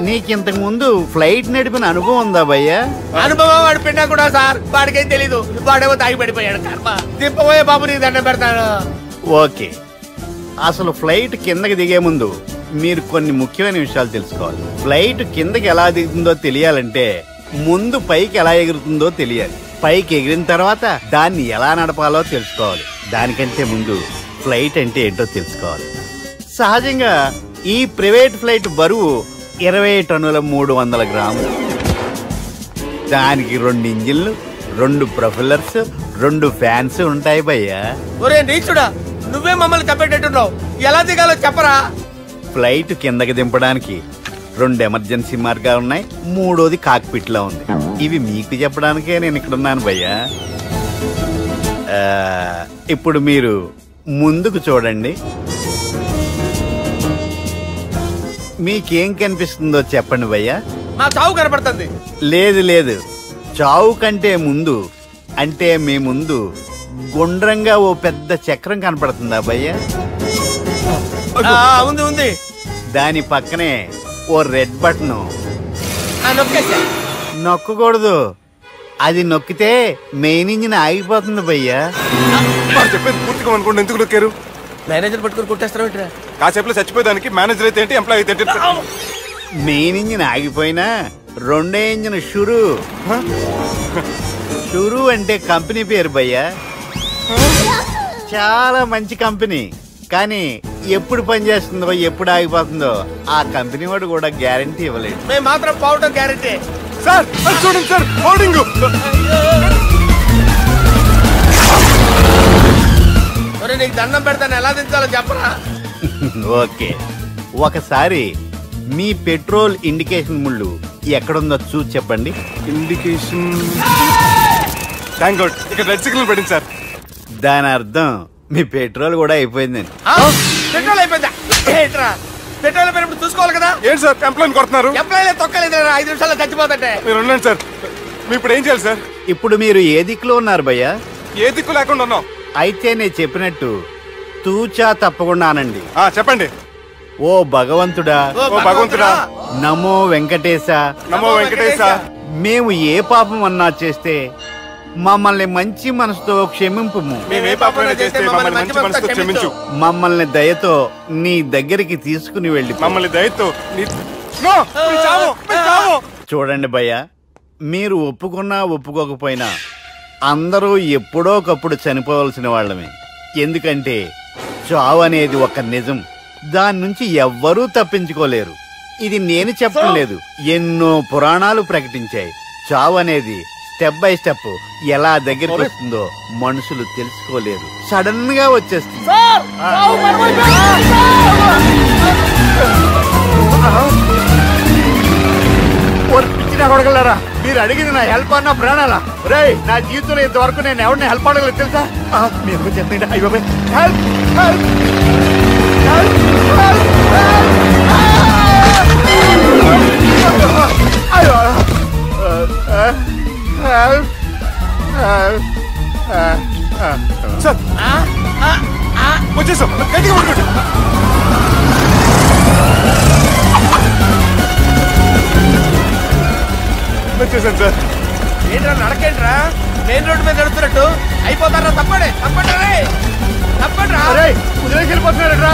నీకింతకు ముందు ఫ్లైట్ నడిపిన అనుభవం ఉందా భయ్యా? అనుభవం వాడి పిన్నా కూడా సార్, వాడికేం తెలీదు. వాడేమో తాగి పడిపోయాడు. కర్మ. దింపబోయే బాబు నీకు దండం పెడతాను. ఓకే, అసలు ఫ్లైట్ కిందకి దిగే ముందు మీరు కొన్ని ముఖ్యమైన విషయాలు తెలుసుకోవాలి. ఫ్లైట్ కిందకి ఎలా దిగుతుందో తెలియాలంటే ముందు పైకి ఎలా ఎగురుతుందో తెలియాలి. పైకి ఎగిరిన తర్వాత దాన్ని ఎలా నడపాలో తెలుసుకోవాలి. దానికంటే ముందు ఫ్లైట్ అంటే ఏంటో తెలుసుకోవాలి. సహజంగా ఈ ప్రైవేట్ ఫ్లైట్ బరువు 20 టన్నుల 300 గ్రాములు. దానికి 2 ఇంజిన్లు, 2 ప్రొఫెల్లర్స్, 2 ఫ్యాన్స్ ఉంటాయి భయ్యా. ఒరే నీచుడా, నువ్వే మమ్మల్ని తప్పేటట్టున్నావు. ఎలా దిగాలో చెప్పరా? ఫ్లైట్ కిందకి దింపడానికి 2 ఎమర్జెన్సీ మార్గాలు ఉన్నాయి, 3వది కాక్పిట్ లో ఉంది. ఇవి మీకు చెప్పడానికే నేను ఇక్కడ ఉన్నాను భయ్యా. ఇప్పుడు మీరు ముందుకు చూడండి. మీకేం కనిపిస్తుందో చెప్పండి భయ్యా. మా చావు కనపడుతుంది. లేదు లేదు, చావు కంటే ముందు అంటే మీ ముందు గుండ్రంగా ఓ పెద్ద చక్రం కనపడుతుందా భయ్యా? ఉంది ఉంది. దాని పక్కనే ఓ రెడ్ బటన్. నొక్కేసా. నొక్కకూడదు, అది నొక్కితే మెయిన్ ఇంజిన్ ఆగిపోతుంది భయ్యా. చెప్పేది పూర్తిగా అనుకోండి. ఎందుకు నొక్కారు? మేనేజర్ పట్టుకుని కొట్టేస్తారా? కాసేపులో చచ్చిపోయేదానికి మేనేజర్ అయితే ఏంటి, ఎంప్లాయ్ అయితే ఏంటి? మెయిన్ ఇంజిన్ ఆగిపోయినా రెండో ఇంజిన్ షురు. షురు అంటే కంపెనీ పేరు భయ్యా. చాలా మంచి కంపెనీ. కానీ ఎప్పుడు పనిచేస్తుందో ఎప్పుడు ఆగిపోతుందో ఆ కంపెనీ వాడు కూడా గ్యారంటీ ఇవ్వలేదు. మేము మాత్రం పౌడర్ గ్యారంటీ. సార్ చూడండి సార్, హోర్డింగ్. నీకు దండం పెడతాను, ఎలా దించాలో చెప్పరా? ఓకే, ఒకసారి మీ పెట్రోల్ ఇండికేషన్ ముళ్ళు ఎక్కడుందో చూసి చెప్పండి. ఇండికేషన్ థ్యాంక్ గాడ్, ఇక్కడ రెడ్ సిగ్నల్ పడింది సార్. దాని అర్థం మీ పెట్రోల్ కూడా అయిపోయిందండి. పెట్రోల్ అయిపోయిందా? ఏంట్రా పెట్రోల్ అయిపోయినప్పుడు చూసుకోవాలి కదా. ఏంటి సార్ ఎంప్లాయ్ కొడుతున్నారు? ఎంప్లాయ్ తొక్కలేదు, 5 నిమిషాల్లో చచ్చిపోతుంటే. మీరు ఉండండి సార్. మీ ఇప్పుడు ఏం చేయాలి సార్? ఇప్పుడు మీరు ఏ దిక్కులో ఉన్నారు భయ్యా? ఏ దిక్కు లేకుండా ఉన్నాం. అయితే నేను చెప్పినట్టు తూచా తప్పకుండా అనండి. చెప్పండి. ఓ భగవంతుడా, ఓ భగవంతుడా, నమో వెంకటేశ, నమో వెంకటేశ. మేము ఏ పాపం అన్నా చేస్తే మమ్మల్ని మంచి మనసుతో క్షమింపు. మమ్మల్ని దయతో నీ దగ్గరికి తీసుకుని వెళ్ళి. మమ్మల్ని దయతో చూడండి భయ్యా, మీరు ఒప్పుకున్నా ఒప్పుకోకపోయినా అందరూ ఎప్పుడో ఒకప్పుడు చనిపోవలసిన వాళ్ళమే. ఎందుకంటే చావు అనేది ఒక నిజం, దాని నుంచి ఎవ్వరూ తప్పించుకోలేరు. ఇది నేను చెప్పడం లేదు, ఎన్నో పురాణాలు ప్రకటించాయి. చావు అనేది స్టెప్ బై స్టెప్ ఎలా దగ్గరికి వస్తుందో మనుషులు తెలుసుకోలేరు, సడన్ గా వచ్చేస్తుంది. కొడగలరా, మీరు అడిగింది నా హెల్ప్ అన్న ప్రాణాలా? రే, నా జీవితంలో ఇంతవరకు నేను ఎవరిని హెల్ప్ అడగలేదు తెలుసా? మీరు చెప్పండి. అయ్యో హెల్ప్ హెల్ప్ వచ్చేసాం. గట్టిగా పట్టుకోండి. వచ్చేసాను సార్. ఏంట్రా నడకేంట్రా? మెయిన్ రోడ్డు మీద నడుస్తున్నట్టు అయిపోతారా? తప్పండి తప్పండి రే, తప్పండి రా. కుదిరేకి వెళ్ళిపోతున్నారా?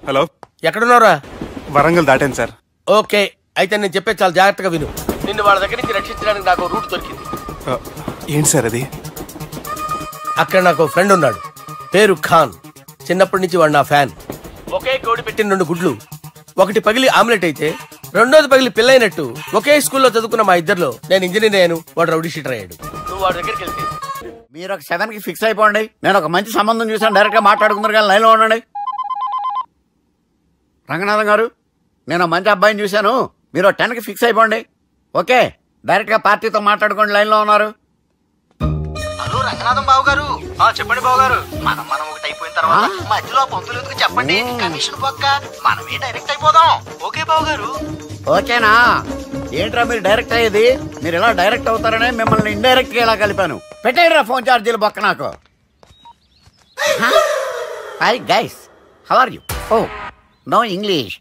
హలో, ఎక్కడున్నారా? వరంగల్ దాటాను సార్. ఓకే, అయితే నేను చెప్పే చాలా జాగ్రత్తగా విను. నిన్ను వాళ్ళ దగ్గర నుంచి రక్షించడానికి నాకు రూట్ దొరికింది. ఏంటి సార్ అది? అక్కడ నాకు ఫ్రెండ్ ఉన్నాడు, పేరు ఖాన్. చిన్నప్పటి నుంచి వాడు నా ఫ్యాన్. ఒకే కోడి పెట్టిన 2 గుడ్లు, ఒకటి పగిలి ఆమ్లెట్ అయితే రెండోది పగిలి పిల్లైనట్టు ఒకే స్కూల్లో చదువుకున్న మా ఇద్దరిలో నేను ఇంజనీర్ అయ్యాను, వాడు రౌడీ షీటర్ అయ్యాడు. నువ్వు వాడి దగ్గరికి వెళ్తే మీరు ఒక 7కి ఫిక్స్ అయిపోండి. నేను ఒక మంచి సంబంధం చూసాను, డైరెక్ట్ గా మాట్లాడుకున్నారు కానీ లైన్లో ఉండండి. రంగనాథం గారు, నేను మంచి అబ్బాయిని చూశాను, మీరు 10కి ఫిక్స్ అయిపోండి. ఓకే, డైరెక్ట్ గా పార్టీతో మాట్లాడుకోండి. లైన్ లో ఉన్నారు. హలో రంగనాథం బాబు గారు. చెప్పండి బాబు గారు. మనం ఒకటి అయిపోయిన తర్వాత మధ్యలో పంతులు ఎందుకు చెప్పండి, కమిషన్ పక్క మనమే డైరెక్ట్ అయిపోదాం. ఓకే బాబు గారు. ఓకేనా? ఏంట్రా మీరు డైరెక్ట్ అయ్యేది? మీరు ఇలా డైరెక్ట్ అవుతారనే మిమ్మల్ని ఇండైరెక్ట్ గా ఇలా కలిపాను. పెట్టేయరా ఫోన్ ఛార్జీలు బొక్క నాకు. Hi guys, how are you? Oh no English.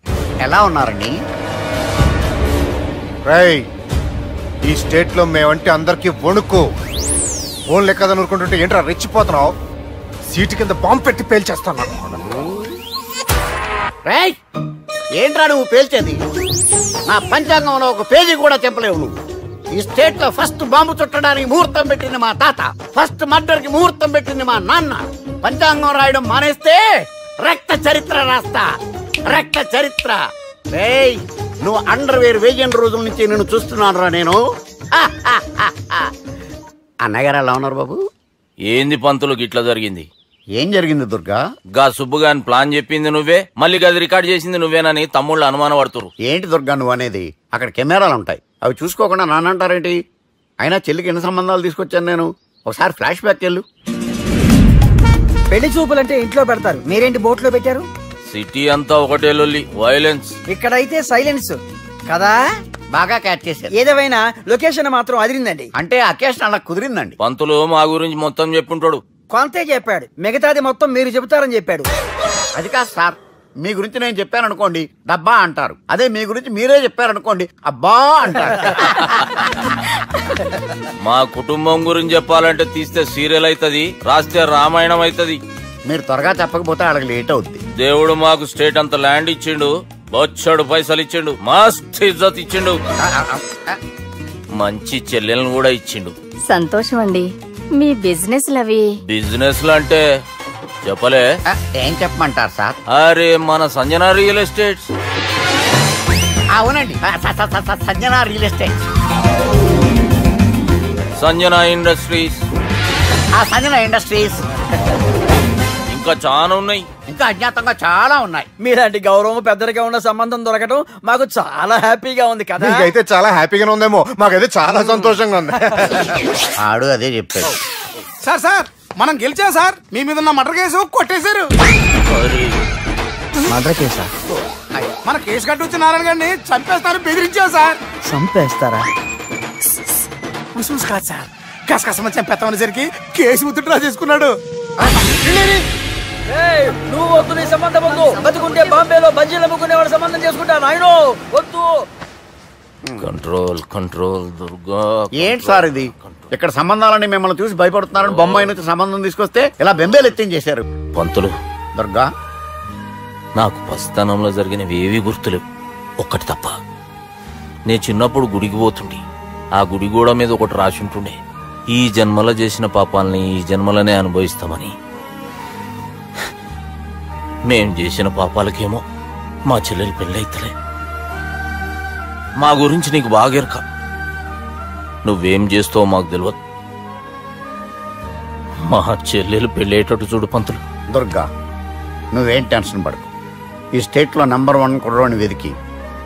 ఎలా ఉన్నారండి? రై, ఈ స్టేట్ లో మేమంటే అందరికి వణుకు. ఫోన్ లెక్క నూరుకుంటుంటే ఏంట్రా రెచ్చిపోతున్నావు? సీటు కింద బాంబు పెట్టి పేల్చేస్తాను. రేయ్, ఏంట్రా నువ్వు పేల్చేది? నా పంచాంగంలో ఒక పేజీ కూడా చెప్పలేవు నువ్వు. ఈ స్టేట్ లో ఫస్ట్ బాంబు చుట్టడానికి ముహూర్తం పెట్టింది మా తాత, ఫస్ట్ మర్డర్ కి ముహూర్తం పెట్టింది మా నాన్న. పంచాంగం రాయడం మానేస్తే రక్త చరిత్ర రాస్తా, రక్త చరిత్ర. రేయ్, నువ్వు అండర్వేర్ వేయని రోజుల నుంచి నేను చూస్తున్నాను రా నేను. అన్నగారు ఎలా ఉన్నారు బాబు? ఏంది పంతులు గిట్లా జరిగింది? ఏం జరిగింది దుర్గా? గా సుబ్బుగాని ప్లాన్ చెప్పింది నువ్వే, మళ్ళీ గది రికార్డ్ చేసింది నువ్వేనని తమ్ముళ్ళు అనుమానం పడుతురు. ఏంటి దుర్గా నువ్వు అనేది? అక్కడ కెమెరాలు ఉంటాయి, అవి చూసుకోకుండా నానంటారేంటి? అయినా చెల్లికి ఎన్ని సంబంధాలు తీసుకొచ్చాను నేను. ఒకసారి ఫ్లాష్ బ్యాక్ వెళ్ళు. పెళ్లి చూపులంటే ఇంట్లో పెడతారు, మీరేంటి బోట్లో పెట్టారు? సిటీ అంతా ఒకటే లొల్లి, వైలెన్స్. ఇక్కడైతే సైలెన్స్ కదా. బాగా క్యాచ్ చేశారు. ఏదేమైనా లొకేషన్ మాత్రం అదిరిందండి. అంటే అకేషన్ అలా కుదిరిందండి. పంతులు మా గురించి మొత్తం చెప్పుంటాడు. కొంతే చెప్పాడు, మిగతాది మొత్తం మీరు చెబుతారని చెప్పాడు. అది కాదు సార్, మీ గురించి నేను చెప్పాను అనుకోండి డబ్బా అంటారు, అదే మీ గురించి మీరే చెప్పారనుకోండి అబ్బా అంటారు. మా కుటుంబం గురించి చెప్పాలంటే తీస్తే సీరియల్ అవుతుంది, రాస్తే రామాయణం అవుతుంది. మీరు త్వరగా చెప్పకపోతే వాళ్ళకి లేట్ అవుద్ది. దేవుడు మాకు స్టేట్ అంత ల్యాండ్ ఇచ్చిండు, బొచ్చడు పైసలు ఇచ్చిండు, మస్త్ ఇజ్జత్ ఇచ్చిండు, మంచి చెల్లెలను కూడా ఇచ్చిండు. సంతోషం అండి. మీ బిజినెస్ లవి బిజినెస్ అంటే చెప్పలే. ఏం చెప్పమంటారు సార్? అరే మన సంజన రియల్ ఎస్టేట్స్. అవునండి, Sanjana real estate, Sanjana industries, Sanjana industries. ఇంకా చాలా ఉన్నాయి, ఇంకా అజ్ఞాతంగా చాలా ఉన్నాయి. మీలాంటి గౌరవం పెద్దరిగా ఉన్న సంబంధం దొరకటం మాకు చాలా హ్యాపీగా ఉంది కదా. మీకైతే చాలా హ్యాపీగానే ఉందేమో, మాకైతే చాలా సంతోషంగా ఉంది. ఆడు అదే చెప్పాడు. సార్ మనం గెలిచాం సార్. మీ మీద ఉన్న మర్డర్ కేసు కొట్టేశారు. మర్డర్ కేసా? మన కేసు కట్టి నారాయణ గారిని చంపేస్తారు బెదిరించాం సార్. చంపేస్తారా? చూసి కాదు సార్, కసకసమని చంపేస్తామనేసరికి కేసు విత్డ్రా చేసుకున్నాడు. నువ్వు వద్దు, నీ సంబంధం వద్దు. బతుకుంటే బాంబేలో బజ్జీలు అమ్ముకునే వాడు సంబంధం చేసుకుంటా. నాయనో వద్దు. Control control Durga. ఏంటి సార్ ఇది? ఇక్కడ సంబంధాలని మిమ్మల్ని చూసి భయపడుతున్నారని బొమ్మాయి నుంచి సంబంధం తీసుకొస్తే ఇలా బెంబేలు ఎత్తించేశారు. పంతులు దుర్గా, నాకు పసితనంలో జరిగినవి ఏవి గుర్తులేవు, ఒక్కటి తప్ప. నే చిన్నప్పుడు గుడికి పోతుండే, ఆ గుడి గోడ మీద ఒకటి రాసి ఉంటుండే, ఈ జన్మలో చేసిన పాపాలని ఈ జన్మలనే అనుభవిస్తామని. మేం చేసిన పాపాలకేమో మా చెల్లెలు పెళ్ళైతలే. మా గురించి నీకు బాగెరక, నువ్వేం చేస్తావో మాకు తెలియదు. మా చెల్లెలు పెళ్ళేటట్టు చూడు పంతులు. దుర్గా, నువ్వేం టెన్షన్ పడకు. ఈ స్టేట్లో నంబర్ 1 కుర్రోని వెతికి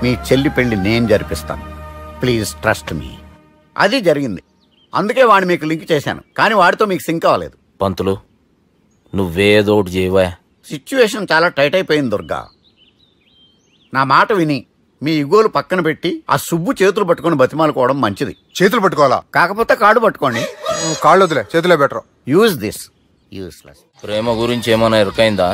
మీ చెల్లి పెళ్లి నేను జరిపిస్తాను. Please trust me. అది జరిగింది, అందుకే వాడిని మీకు లింక్ చేశాను, కానీ వాడితో మీకు సింక్ అవ్వలేదు. పంతులు నువ్వేదోటి చేయవా. సిచ్యువేషన్ చాలా టైట్ అయిపోయింది దుర్గా. నా మాట విని మీ ఇగోలు పక్కన పెట్టి ఆ సుబ్బు చేతులు పట్టుకొని బతిమాలుకోవడం మంచిది. చేతులు పట్టుకోవాలా? కాకపోతే కాళ్ళు పట్టుకోండి. కాళ్ళు వదిలే, చేతులే బెటర్. Use this. యూస్లెస్. ప్రేమ గురించి ఏమైనా ఎరుకైందా?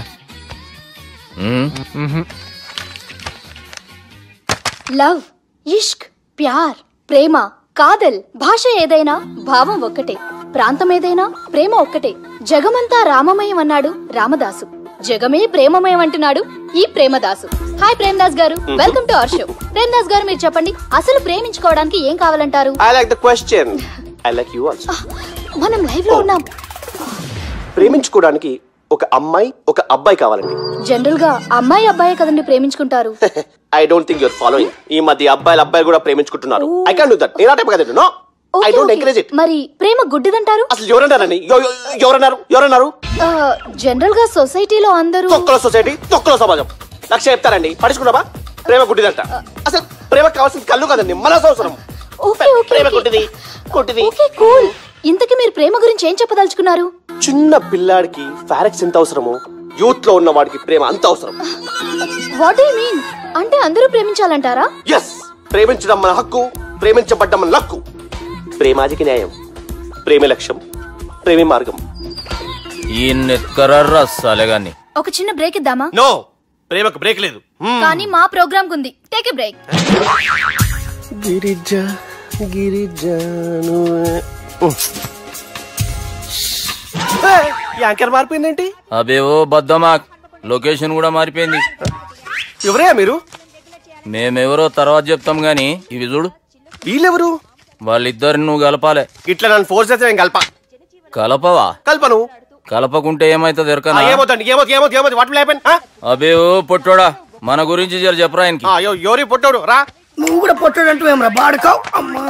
లవ్, ఇష్క్, ప్యార్, ప్రేమ, కాదల్, భాష ఏదైనా భావం ఒక్కటే, ప్రాంతం ఏదైనా ప్రేమ ఒక్కటే. జగమంతా రామమయం అన్నాడు రామదాసు, జగమే ప్రేమమయం అంటున్నాడు ఈ ప్రేమదాసు. హాయ్ ప్రేమదాస్ గారు, welcome to our show. Premadasa గారు, మీరు చెప్పండి, అసలు ప్రేమించుకోవడానికి ఏం కావాలంటారు? I like the question. I like you also. మనం లైవ్ లో ఉన్నాం. ప్రేమించుకోవడానికి ఒక అమ్మాయి ఒక అబ్బాయి కావాలండి. జనరల్ గా అమ్మాయి అబ్బాయి కదండి ప్రేమించుకుంటారు. I don't think you're following. ఈ మధ్య అబ్బాయిలు కూడా ప్రేమించుకుంటున్నారు. I can't do that. నేను ఆ టైప్ కదండి. No. I don't encourage it. మరి ప్రేమ గుడ్డిదంటారు? అసలు ఎవరన్నారని? ఎవరన్నారు? జనరల్ గా సొసైటీలో అందరూ తొక్కల సొసైటీ, తొక్కల సమాజం లక్ష చెప్తారండి. పడుచుకున్నావా? ప్రేమ గుడ్డిదంట. అసలు ప్రేమ కావాల్సిన కళ్ళు కాదండి, మనసు అవసరం. ప్రేమ గుడ్డిది. Okay cool. ఇంతకీ మీరు ప్రేమ గురించి ఏం చెప్పదలుచుకున్నారు? చిన్న పిల్లాడికి ఫారెక్స్ ఎంత అవసరమో యూత్ లో ఉన్న వాడికి ప్రేమ అంత అవసరం. What do you mean? అంటే అందరూ ప్రేమించాలంటారా? yes, ప్రేమించడం మన హక్కు, ప్రేమించబడ్డం మన లక్కు. ప్రేమాజికి న్యాయం, ప్రేమ లక్ష్యం, ప్రేమే మార్గం. ఈ నెత్కరర్రా సాలేగాన్ని. ఒక చిన్న బ్రేక్ ఇద్దామా? నో, ప్రేమకు బ్రేక్ లేదు. కానీ మా ప్రోగ్రామ్ కుంది. Take a break. Girija anchor మారిపోయిందేంటి? అబేవో బద్దమాక్, లొకేషన్ కూడా మారిపోయింది. ఎవరయ్యా మీరు? మేమెవరో తర్వాత చెప్తాం గాని ఇవి చూడు. వీళ్ళెవరు? వాళ్ళిద్దరిని నువ్వు కలపాలే. ఇట్లా నన్ను ఫోర్స్ చేస్తే నేను కలపవా? కల్పను. కలపకుంటే ఏమైతుంది ఎరకనా? అబేవో పొట్టోడా, మన గురించి జర చెప్పరా ఆయనకి. ఎవరి పొట్టోడు రా. నువ్వు కూడా పొట్టాడు అంటూ ఏమరా బాడుకావు. అమ్మా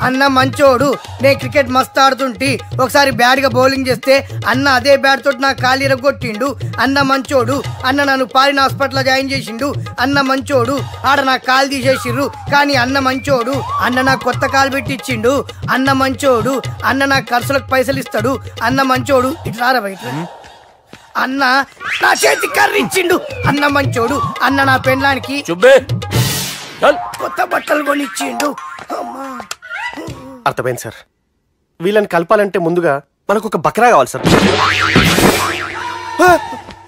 అన్న మంచోడు. నేను క్రికెట్ మస్తు ఆడుతుంటి. ఒకసారి బ్యాట్ గా బౌలింగ్ చేస్తే అన్న అదే బ్యాట్ తోటి నా కాలు ఇరగొట్టిండు. అన్న మంచోడు. అన్న నన్ను పాలిన హాస్పిటల్ జాయిన్ చేసిండు. అన్న మంచోడు. ఆడ నా కాలు తీసేసిర్రు కానీ అన్న మంచోడు. అన్న నాకు కొత్త కాలు పెట్టిచ్చిండు. అన్న మంచోడు. అన్న నాకు ఖర్చులకు పైసలు ఇస్తాడు. అన్న మంచోడు. ఇట్లా బయట అన్న నా చేతి కర్రీ ఇచ్చిండు. అన్న మంచోడు. అన్న నా పెండ్లానికి కొత్త బట్టలు కొనిచ్చిండు. అర్థమైంది సార్. వీళ్ళని కలపాలంటే ముందుగా మనకు ఒక బక్రా కావాలి సార్.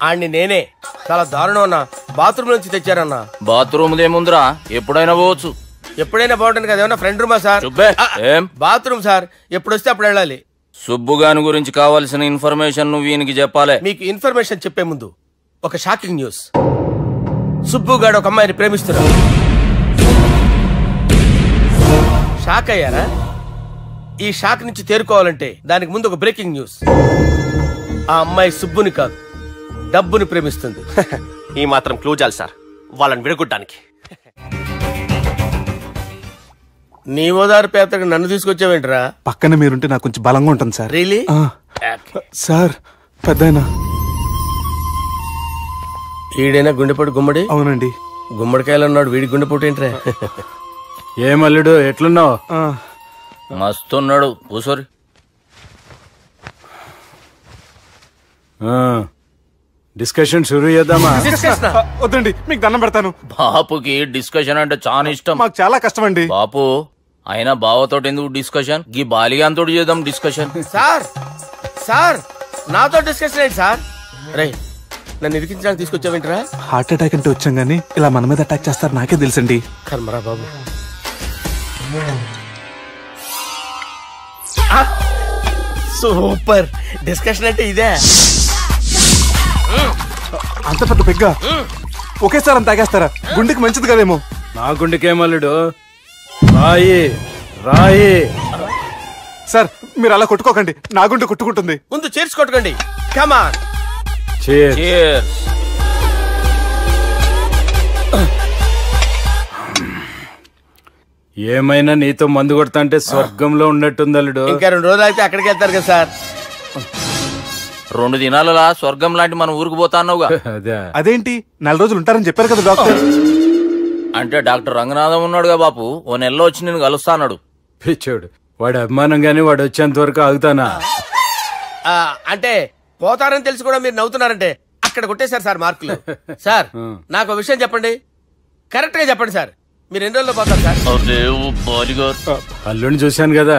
ఆడిని నేనే చాలా దారుణం అన్నా. బాత్రూమ్ నుంచి తెచ్చారన్నా. బాత్రూమ్ దేముందిరా, ఎప్పుడైనా పోవచ్చు. ఎప్పుడైనా బాగుంటుంది కదా. ఏమన్నా ఫ్రెండ్ రూమా సార్? ఏం బాత్రూమ్ సార్, ఎప్పుడు వస్తే అప్పుడు వెళ్ళాలి. సుబ్బుగాని గురించి కావాల్సిన ఇన్ఫర్మేషన్ నువ్వు వీనికి చెప్పాలి. మీకు ఇన్ఫర్మేషన్ చెప్పే ముందు ఒక షాకింగ్ న్యూస్. సుబ్బుగాడు ఒక అమ్మాయిని ప్రేమిస్తున్నాడు. షాక్ అయ్యారా? ఈ షాక్ నుంచి తేరుకోవాలంటే దానికి ముందు ఒక బ్రేకింగ్ న్యూస్. ఆ అమ్మాయి సుబ్బుని కాదు, డబ్బుని ప్రేమిస్తుంది. ఈ మాత్రం క్లూ చాలు సార్ వాళ్ళని విడగొట్టడానికి. నీ ఓదారు పేదకు నన్ను తీసుకొచ్చావేంట్రా? పక్కన మీరుంటే నాకు కొంచెం బలంగా ఉంటుంది సార్. రియలీ? సార్ పెద్దయినా ఈడైనా గుండెపోటు గుమ్మడి? అవునండి. గుమ్మడికాయలు ఉన్నాడు, వీడి గుండెపోటు ఏంట్రా? ఏమల్లుడు ఎట్లున్నావు? మస్తున్నాడు. కూసోరి. డిస్కషన్ షురూ చేద్దామా? వద్దండి, మీకు దండం పెడతాను. బాపుకి డిస్కషన్ అంటే చాలా ఇష్టం. మాకు చాలా కష్టం అండి. బాపు అయినా బావతో ఎందుకు డిస్కషన్? గీ బాలిగాంతో చేద్దాం డిస్కషన్. సార్ సార్ నాతో డిస్కషన్ ఏంటి సార్? రే నన్ను ఇరికించడానికి తీసుకొచ్చావేంట్రా? హార్ట్ అటాక్ అంటే వచ్చాం గానీ ఇలా మన మీద అటాక్ చేస్తారు నాకే తెలుసండి. కర్మరా బాబు. సూపర్ డిస్కషన్ అంటే ఇదే. అంత పెద్ద పెగ్గా ఒకేసారి అంత తాగేస్తారా? గుండెకి మంచిది కదేమో. నా గుండెకేమల్లుడు రాయి రాయి. సార్ మీరు అలా కొట్టుకోకండి, నా గుండె కొట్టుకుంటుంది. ముందు చేర్చి కొట్టుకోండి. Come on. Cheers. ఏమైనా నీతో మందు కొడతా అంటే స్వర్గంలో ఉన్నట్టుంది అల్లుడు. ఇంకా 2 రోజులు అయితే అక్కడికి వెళ్తారు కదా సార్. 2 దినాలలా స్వర్గం లాంటి మన ఊరికి పోతాన్నావుగా. అదేంటి 4 రోజులు ఉంటారని చెప్పారు కదా డాక్టర్. అంటే డాక్టర్ రంగనాథం ఉన్నాడుగా బాపు, ఓ నెలలో వచ్చి నేను కలుస్తాన్నాడు. పిచ్చోడు, వాడి అభిమానం గాని వాడు వచ్చేంత వరకు ఆగుతానా? అంటే పోతారని తెలిసి కూడా మీరు నవ్వుతున్నారంటే అక్కడ కొట్టేశారు సార్ మార్కులు. సార్ నాకు ఒక విషయం చెప్పండి, కరెక్ట్ గా చెప్పండి సార్. మీరు ఎన్ని రోజుల్లో పోతారు సార్? అల్లుడిని చూశాను కదా,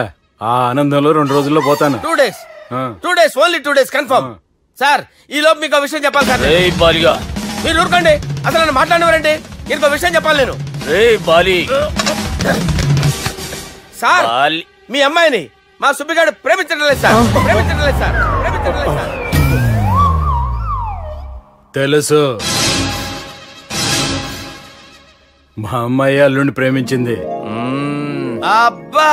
ఆ ఆనందంలో 2 రోజుల్లో పోతాను. 2 days. 2 days, only 2 days confirm. Sir ఈ లోపు మీకు విషయం చెప్పాలి సార్. మీరు ఊరుకోండి, అసలు నన్ను మాట్లాడినవారండి. ఇంకో విషయం చెప్పాలి నేను. సార్ మీ అమ్మాయిని మా సుబ్బిగాడు ప్రేమించడం లేదు సార్. ప్రేమించడం లేదు సార్. ప్రేమించడం లేదు సార్. తెలుసు, మా అమ్మాయి అల్లుడిని ప్రేమించింది. అబ్బా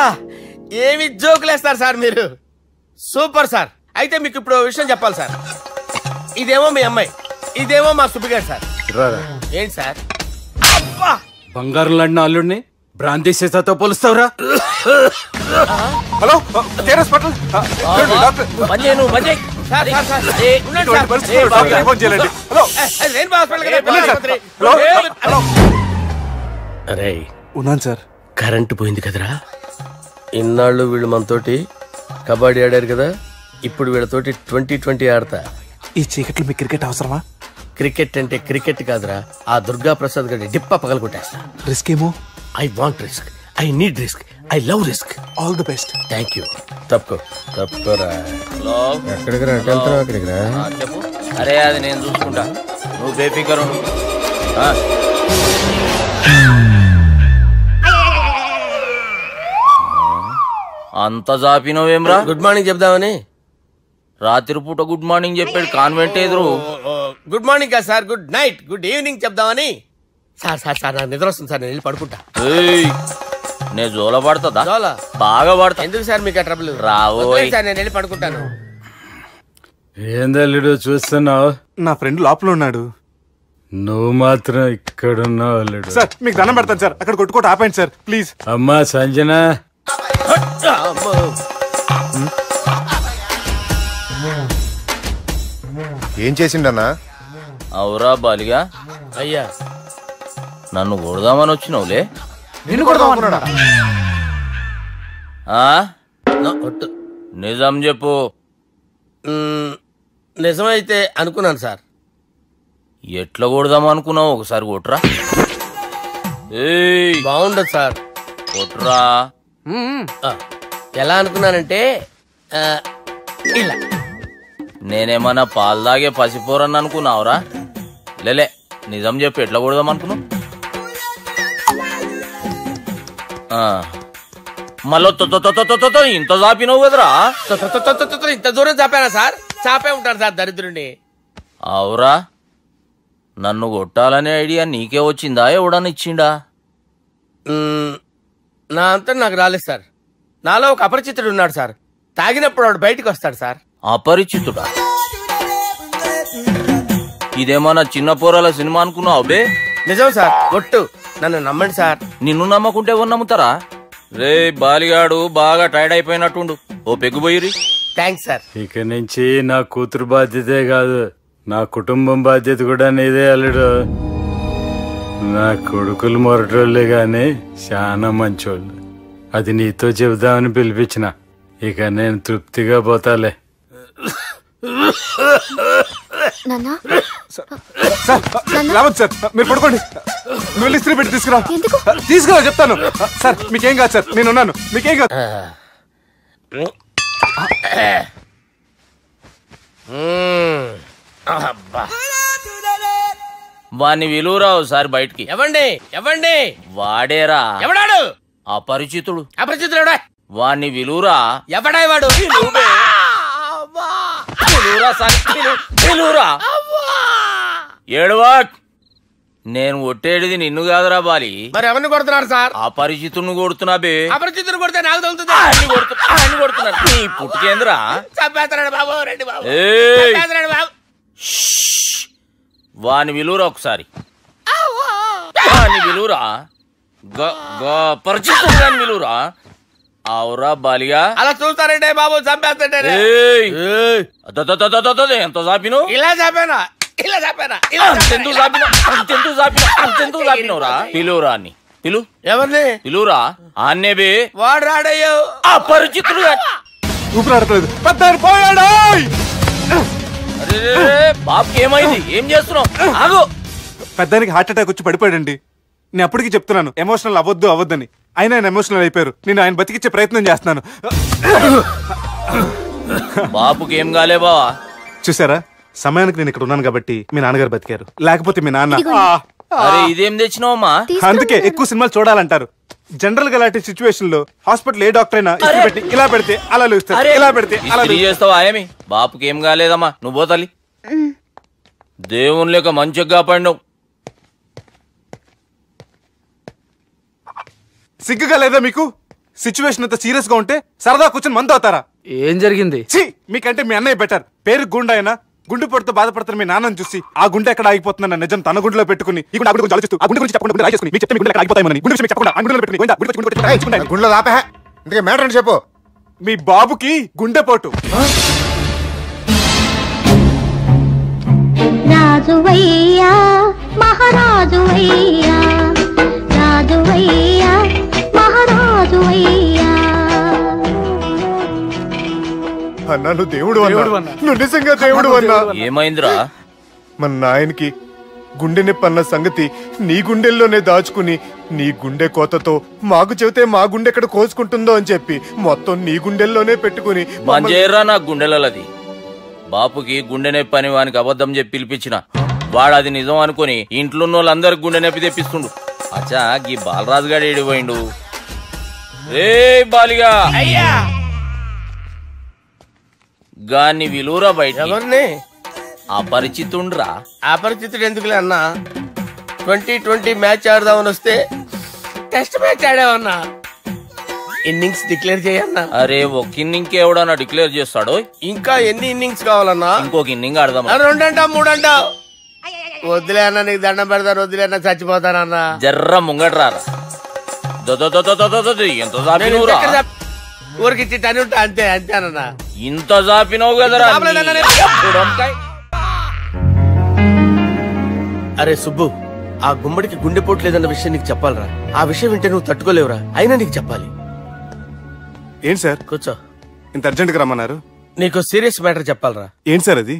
ఏమి జోకులేస్తారు సార్ మీరు. Super sir. అయితే మీకు ఇప్పుడు విషయం చెప్పాలి సార్. ఇదేమో మీ అమ్మాయి, ఇదేమో మా సుబ్బిగాడు సార్. ఏంటి సార్? అబ్బా బంగారం లాంటి అల్లుడిని భ్రాంతి సీతతో పోలుస్తావురా? హలో హాస్పిటల్ అరే ఉన్నాను సార్. కరెంటు పోయింది కదరా. ఇన్నాళ్ళు వీళ్ళు మనతోటి కబడ్డీ ఆడారు కదా, ఇప్పుడు వీళ్ళతోటి 2020 ఆడతా. ఈ చీకట్లో మీకు క్రికెట్ అవసరమా? క్రికెట్ అంటే క్రికెట్ కాదురా, ఆ దుర్గా ప్రసాద్ గారి డిప్ప పగల కొట్టేస్తా. రిస్క్ ఏమో. I want risk, I need risk, I love risk. All the best. Thank you. తప్పుకోరా. ఎక్కడికి రా? వెళ్తారా అక్కడికి రా? చెప్పు. అరే అది నేను చూసుకుంటా, నువ్వు బేఫికర్. అంత జాపినవేమ్రా? గుడ్ మార్నింగ్ చెప్దామని. రాత్రి పూట గుడ్ మార్నింగ్ చెప్పాడు కాన్వెంట్ ఎదురు. గుడ్ మార్నింగ్ కాదు sir, good night, good evening చెప్దామని. సార్ సార్ సార్ నాకు నిద్ర వస్తుంది సార్, నేను వెళ్ళి పడుకుంటా. నేను జోల పడుతుందా? జోలా బాగా పడతా. ఎందుకు సార్ మీకు ట్రబుల్? రావు సార్, నేను వెళ్ళి పడుకుంటాను. ఏందల్లుడు చూస్తున్నావు? నా ఫ్రెండ్ లోపల ఉన్నాడు. నువ్వు మాత్రం ఇక్కడున్నావు అల్లుడు. సార్ మీకు దండం పెడతాను సార్, అక్కడ కొట్టుకోట ఆపండి సార్ ప్లీజ్. అమ్మా సంజన, ఏం చేసిండన్నా? అవురా బాలిగా, అయ్యా నన్ను కొడదామని వచ్చినావులే. నిన్ను కొడదామన్నాడా? నిజం చెప్పు. నిజమైతే అనుకున్నాను సార్. ఎట్లా కొడదాం అనుకున్నావు? ఒకసారి కొట్రా. బాగుండదు సార్. కొట్రా. ఎలా అనుకున్నానంటే ఇలా. నేనేమన్నా పాలు తాగే పసిపోరని అనుకున్నావురా? లేలే, నిజం చెప్పు, ఎట్లా కొడదాం అనుకున్నావు? మళ్ళీ ఇంత చాపినవు కదరా? ఇంత దూరం చాపానా సార్? చాపే ఉంటాను సార్ దరిద్రుడిని. అవురా, నన్ను కొట్టాలనే ఐడియా నీకే వచ్చిందా? ఎవడన్నా ఇచ్చిండా? నా అంతా నాకు రాలేదు సార్. నాలో ఒక అపరిచితుడు ఉన్నాడు సార్. తాగినప్పుడు వాడు బయటికి వస్తాడు సార్. అపరిచితుడా? ఇదేమన్నా చిన్న పోరాల సినిమా అనుకున్నావు బే? నిజం సార్, ఒట్టు, నన్ను నమ్మండి సార్. నిన్ను నమ్మకుంటే ఎవరు నమ్ముతారా? రే బాలిగాడు బాగా టైర్డ్ అయిపోయినట్టుండు, ఓ పెగ్గుబోయిరి. Thanks sir. ఇక నుంచి నా కూతురు బాధ్యతే కాదు, నా కుటుంబం బాధ్యత కూడా నీదే అల్లుడు. నా కొడుకులు మొరటోళ్లే గాని చాలా మంచోళ్ళు. అది నీతో చెబుదామని పిలిపించిన. ఇక నేను తృప్తిగా పోతాలే. రావద్దు సార్, మీరు పడుకోండి. నువ్వు ఇస్త్రీ పెట్టి తీసుకురా. తీసుకురా చెప్తాను. సార్ మీకేం కాదు సార్, నేను ఉన్నాను, మీకేం కాదు. వాణ్ణి విలువరావు సార్ బయటికి. ఎవండి ఎవండి? వాడేరా. ఎవడాడు? అపరిచితుడు. అపరిచితుడు వాణ్ణి విలువరా. ఎవడా వాడు? ఏడవా. నేను కొట్టేడిది నిన్ను కాదురా బాలి. మరి ఎవరిని కొడుతున్నారు సార్? అపరిచితుడిని కొడుతున్నా బే. అపరిచితుడు కొడితే నాకు తగులుతుంది. కొడుతున్నారు నీ పుట్టుకేంద్రా. చంపేస్తున్నాడు బాబు, రండి బాబు. వాని విలువరా ఒకసారి. వాని విలువరా. పరిచితుడు గాని విలువరా. అవురా బాలిగా. అలా చూస్తారంటే బాబు, చంపేస్తాడే. ఎంత చాపిను? ఇలా చాపానా? ఇలా చాపానా? అంతెందుకు చాపినవురా? పిలువురా అని. పిలు. ఎవరిని పిలువురా. ఆన్నే బే. వాడు రాడయ్యో. అపరిచితుడు. ఊపిరాడట్లేదు. పెద్ద పోయాడు. బాబుకి ఏమైంది? ఏం చేస్తున్నావు? ఆగు. పెద్దానికి హార్ట్ అటాక్ వచ్చి పడిపోయాడండి. నేను అప్పటికి చెప్తున్నాను ఎమోషనల్ అవ్వద్దని. అయినా ఆయన ఎమోషనల్ అయిపోయారు. నేను ఆయన బతికిచ్చే ప్రయత్నం చేస్తున్నాను. బాబుకి ఏం కాలే బావా? చూసారా, సమయానికి నేను ఇక్కడ ఉన్నాను కాబట్టి మీ నాన్నగారు బతికారు. లేకపోతే మీ నాన్న. అరే ఇదేం తెచ్చినావమ్మా? అందుకే ఎక్కువ సినిమాలు చూడాలంటారు. జనరల్ గా అలాంటి సిచ్యువేషన్ లో హాస్పిటల్ ఏ డాక్టర్ అయినా ఇలా పెడితే అలా లూస్తారు, ఇలా పెడితే అలా చేస్తావా? ఏమి బాపుకి ఏం కాలేదమ్మా, నువ్వు పోతల్లి. దేవుని లేక మంచిగా కాపాడినావు. సిగ్గుగా లేదా మీకు? సిచ్యువేషన్ అంత సీరియస్ గా ఉంటే సరదా కూర్చొని మందు అవుతారా? ఏం జరిగింది? మీకంటే మీ అన్నయ్య బెటర్. పేరు గుండె అయినా గుండె పొడితో బాధపడుతున్న మీ నాన్నని చూసి ఆ గుండె ఎక్కడ ఆగిపోతుందన్న నిజం తన గుండెలో పెట్టుకుని ఈ గుండె గురించి ఆలోచిస్తూ ఆ గుండె గురించి చెప్పకుండా రాజేసుకుని మీకు చెప్తే మీ గుండె ఎక్కడ ఆగిపోతాయని గుండె విషయం చెప్పకుండా ఆ గుండెలో పెట్టుకుని గుండెలో ఆపే. ఇంతకే మ్యాటర్ అని చెప్పు. మీ బాబుకి గుండెపోటు. రాజువయ్యా మహారాజువయ్యా, రాజువయ్యా మహారాజువయ్యా. అన్నా నువ్వు దేవుడు అన్నా, నువ్వు నిజంగా దేవుడు అన్నా. ఏమైందిరా? మన నాయనకి గుండె నొప్పి అన్న సంగతి నీ గుండెల్లోనే దాచుకుని నీ గుండె కోతతో మాకు చెబితే మా గుండె ఎక్కడ కోసుకుంటుందో అని చెప్పి మొత్తం నీ గుండెల్లోనే పెట్టుకుని మంజేరా నా గుండెలది. బాపుకి గుండె నొప్పి అని వానికి అబద్ధం చెప్పి పిలిపించిన వాడు అది నిజం అనుకుని ఇంట్లో ఉన్న వాళ్ళందరికి గుండె నొప్పి తెప్పిస్తుండు. అచ్చా గీ బాలరాజు గారు ఏడిపోయిండు. రే బాలిగా అయ్యా, గాన్ని విలువరా బయట. ఎవరిని? అపరిచితుండ్రా. అపరిచితుడు ఎందుకులే అన్నా, 2020 మ్యాచ్ ఆడదామని వస్తే టెస్ట్ మ్యాచ్ ఆడావన్నా. ఇన్నింగ్స్ డిక్లేర్ చేయన్నా. అరే ఒక ఇన్నింగ్ ఎవడన్నా డిక్లేర్ చేస్తాడు? ఇంకా ఎన్ని ఇన్నింగ్స్ కావాలన్నా? ఇంకొక ఇన్నింగ్ ఆడదాం. 2 అంటావు 3 అంటావు. వద్దులే అన్న, నీకు దండం పెడతాను, వద్దులే అన్న, చచ్చిపోతానన్నా. జర్ర ముంగట్రా. ఎంత ఊరికిచ్చి టని ఉంటా అంతే అంతేనన్నా. ఇంత జాపినావు కదరా. అరే సుబ్బు, ఆ గుమ్మడికి గుండెపోటు లేదన్న విషయం నీకు చెప్పాలరా. ఆ విషయం వింటే నువ్వు తట్టుకోలేవురా, అయినా నీకు చెప్పాలి. ఏంటి సార్? కూర్చో. ఇంత అర్జెంట్ గా రమ్మన్నారు? నీకు సీరియస్ మ్యాటర్ చెప్పాలరా. ఏంటి సార్ అది?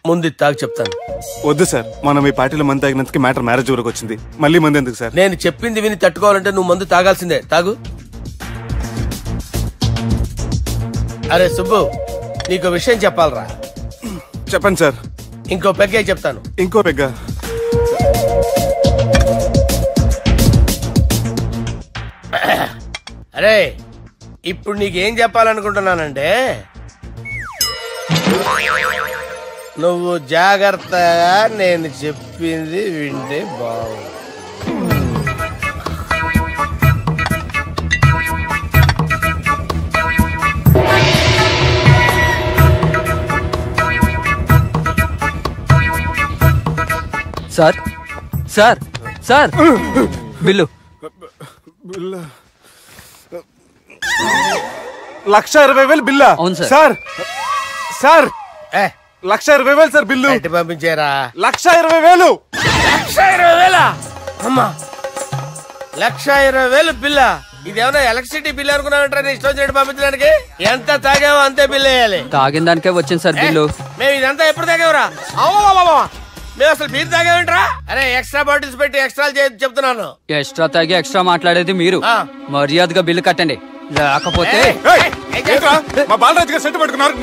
ముందు తాగు చెప్తాను. వద్దు సార్, మనం ఈ పార్టీలో మందు తాగినందుకు మ్యాటర్ మ్యారేజ్ వరకు వచ్చింది. మళ్ళీ మందు ఎందుకు సార్? నేను చెప్పింది విని తట్టుకోవాలంటే నువ్వు మందు తాగాల్సిందే. తాగు. అరే సుబ్బు, నీకు విషయం చెప్పాలరా. చెప్పండి సార్. ఇంకో పెగ్గే చెప్తాను. ఇంకో పెగ్గా? అరే ఇప్పుడు నీకేం చెప్పాలనుకుంటున్నానంటే, నువ్వు జాగ్రత్తగా నేను చెప్పింది వింటే బాగుంది. Sir sir sir bill. 1,20,000 బిల్లా? అవును sir. Sir sir 1,20,000 sir bill. పంపించారా? 1,20,000. 1,20,000? అమ్మా, 1,20,000 బిల్లా? ఇదేమన్నా ఎలక్ట్రిసిటీ బిల్ అనుకున్నామంటారా? నీ ఇష్టం వచ్చినట్టు పంపించడానికి. ఎంత తాగామో అంతే బిల్ వేయాలి. తాగిన దానికే వచ్చింది సార్ బిల్లు. మేము ఇదంతా ఎప్పుడు తాగేవరా? మేము అసలు బీర్ తాగేమంటారా? అరే ఎక్స్ట్రా బాటిల్స్ పెట్టి ఎక్స్ట్రా చెప్తున్నాను. ఎక్స్ట్రా తాగి ఎక్స్ట్రా మాట్లాడేది మీరు. మర్యాదగా బిల్లు కట్టండి, లేకపోతే మా బాలరాజు గారు సెట్ పట్టుకున్నారు.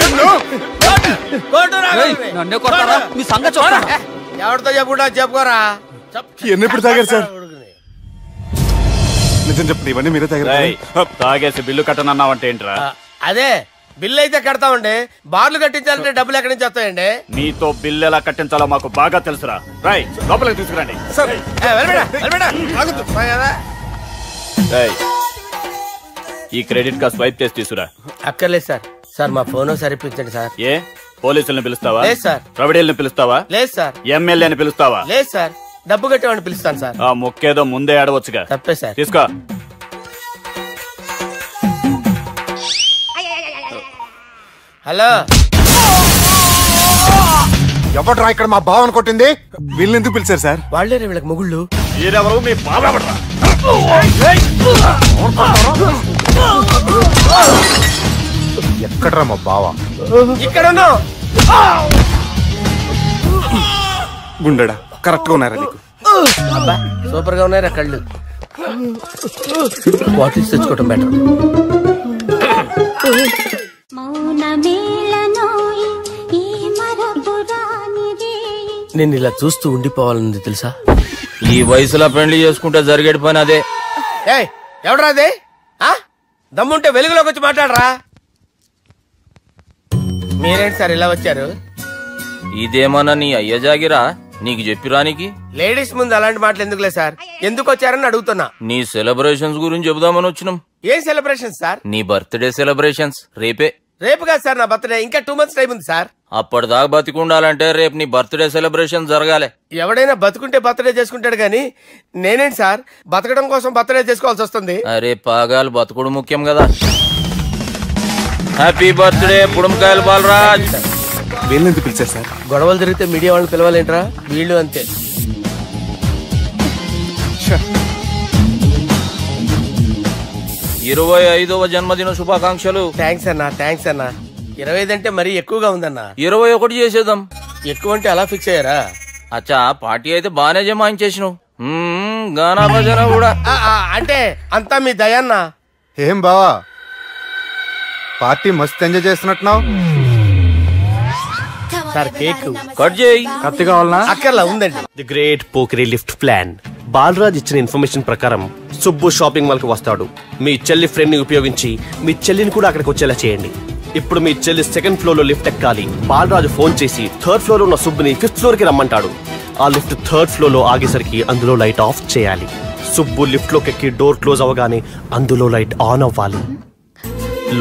నన్నే కొడతారా? మీ సంగతి చూస్తాను. ఎవరితో చెప్పుకుంటా చెప్పుకోరా. ఎన్నెప్పుడు తాగారు సార్? నిజం చెప్పండి, ఇవన్నీ మీరే తాగారు? తాగేసి బిల్లు కట్టనన్నావంటే ఏంట్రా? అదే బిల్లు అయితే కడతామండి, బార్లు కట్టించాలంటే డబ్బులు ఎక్కడి నుంచి వస్తాయండి? నీతో బిల్లు ఎలా కట్టించాలో మాకు బాగా తెలుసురా. రై లోపలికి తీసుకురండి. ఈ క్రెడిట్ కార్డ్ స్వైప్ చేసి తీసుకురా. అక్కర్లేదు సార్. సార్ మా ఫోన్ సరిపించండి సార్. ఏ పోలీసుల్ని పిలుస్తావా? లేదు సార్. రౌడీల్ని పిలుస్తావా? లేదు సార్. ఎమ్మెల్యేని పిలుస్తావా? లేదు సార్. డబ్బు కట్టేవాడిని పిలుస్తాను సార్. ఆ మొక్కేదో ముందే ఆడవచ్చుగా. తప్పే సార్. తీసుకో. హలో, ఎవడ్రా ఇక్కడ మా బావని కొట్టింది? వీళ్ళని ఎందుకు పిలిచారు సార్? వాళ్ళేరే వీళ్ళకి మొగుళ్ళు. మీరెవరు? మీ బాబా. ఎక్కడ్రా మా బావ? ఇక్కడ గుండెడా కరెక్ట్ గా ఉన్నారా నీకు? అబ్బా సూపర్ గా ఉన్నారా కళ్ళు. బాటిల్స్ తెచ్చుకోవటం బెటర్. నేను ఇలా చూస్తూ ఉండిపోవాలన్నది తెలుసా? ఈ వయసులో పెళ్లి చేసుకుంటే జరిగేటి పని అదే. ఎవడరా అదే? దమ్ముంటే వెలుగులోకి వచ్చి మాట్లాడరా. మీరేంటి సార్ ఇలా వచ్చారు? ఇదేమన్నా నీ అయ్య జాగిరా నీకు చెప్పిరానికి? లేడీస్ ముందు అలాంటి మాటలు ఎందుకులే సార్. ఎందుకు వచ్చారని అడుగుతున్నా. నీ సెలబ్రేషన్స్ గురించి చెబుదామని వచ్చినాం. ఏం సెలబ్రేషన్ సార్? నీ బర్త్డే సెలబ్రేషన్స్ రేపే. రేపు కాదు సార్ నా బర్త్డే, ఇంకా 2 months టైం ఉంది సార్. అప్పటిదాకా బతికుండాలంటే రేపు నీ బర్త్డే సెలబ్రేషన్ జరగాలి. ఎవడైనా బతుకుంటే బర్త్డే చేసుకుంటాడు గానీ నేనేంటి సార్ బతకడం కోసం బర్త్డే చేసుకోవాల్సి వస్తుంది? అరే పాగాలు బతుకుడు ముఖ్యం కదా. హ్యాపీ బర్త్డే పుడుమకాయలు బాలరాజ్. వీళ్ళని పిలిచారు సార్? గొడవలు జరిగితే మీడియా వాళ్ళని పిలవాలేంట్రా? వీళ్ళు అంతే. 25వ జన్మదిన శుభాకాంక్షలు. థ్యాంక్స్ అన్నా, థ్యాంక్స్ అన్నా. 25 అంటే మరీ ఎక్కువగా ఉందన్నా. 21 చేసేద్దాం. ఎక్కువ అంటే అలా ఫిక్స్ అయ్యారా? అచ్చా పార్టీ అయితే బానే జమాయించేసినావు. గానా భజన కూడా. అంటే అంతా మీ దయన్నా. ఏం బావా పార్టీ మస్తు ఎంజాయ్ చేస్తున్నట్టున్నావు. సార్ కేక్ కట్ చేయి. కత్తి కావాలనా? అక్కర్లా ఉందండి. ది గ్రేట్ పోకరీ లిఫ్ట్ ప్లాన్. బాలరాజ్ ఇచ్చిన ఇన్ఫర్మేషన్ ప్రకారం సుబ్బు షాపింగ్ మాల్ కి వస్తాడు. మీ చెల్లి ఫ్రెండ్ ని ఉపయోగించి మీ చెల్లిని కూడా అక్కడికి వచ్చేలా చేయండి. ఇప్పుడు మీ చెల్లి 2nd floor లో లిఫ్ట్ ఎక్కాలి. బాలరాజు ఫోన్ చేసి 3rd floor లో ఉన్న సుబ్బుని 5th floor కి రమ్మంటాడు. ఆ లిఫ్ట్ 3rd floor లో ఆగేసరికి అందులో లైట్ ఆఫ్ చేయాలి. సుబ్బు లిఫ్ట్ లోకి ఎక్కి డోర్ క్లోజ్ అవగానే అందులో లైట్ ఆన్ అవ్వాలి.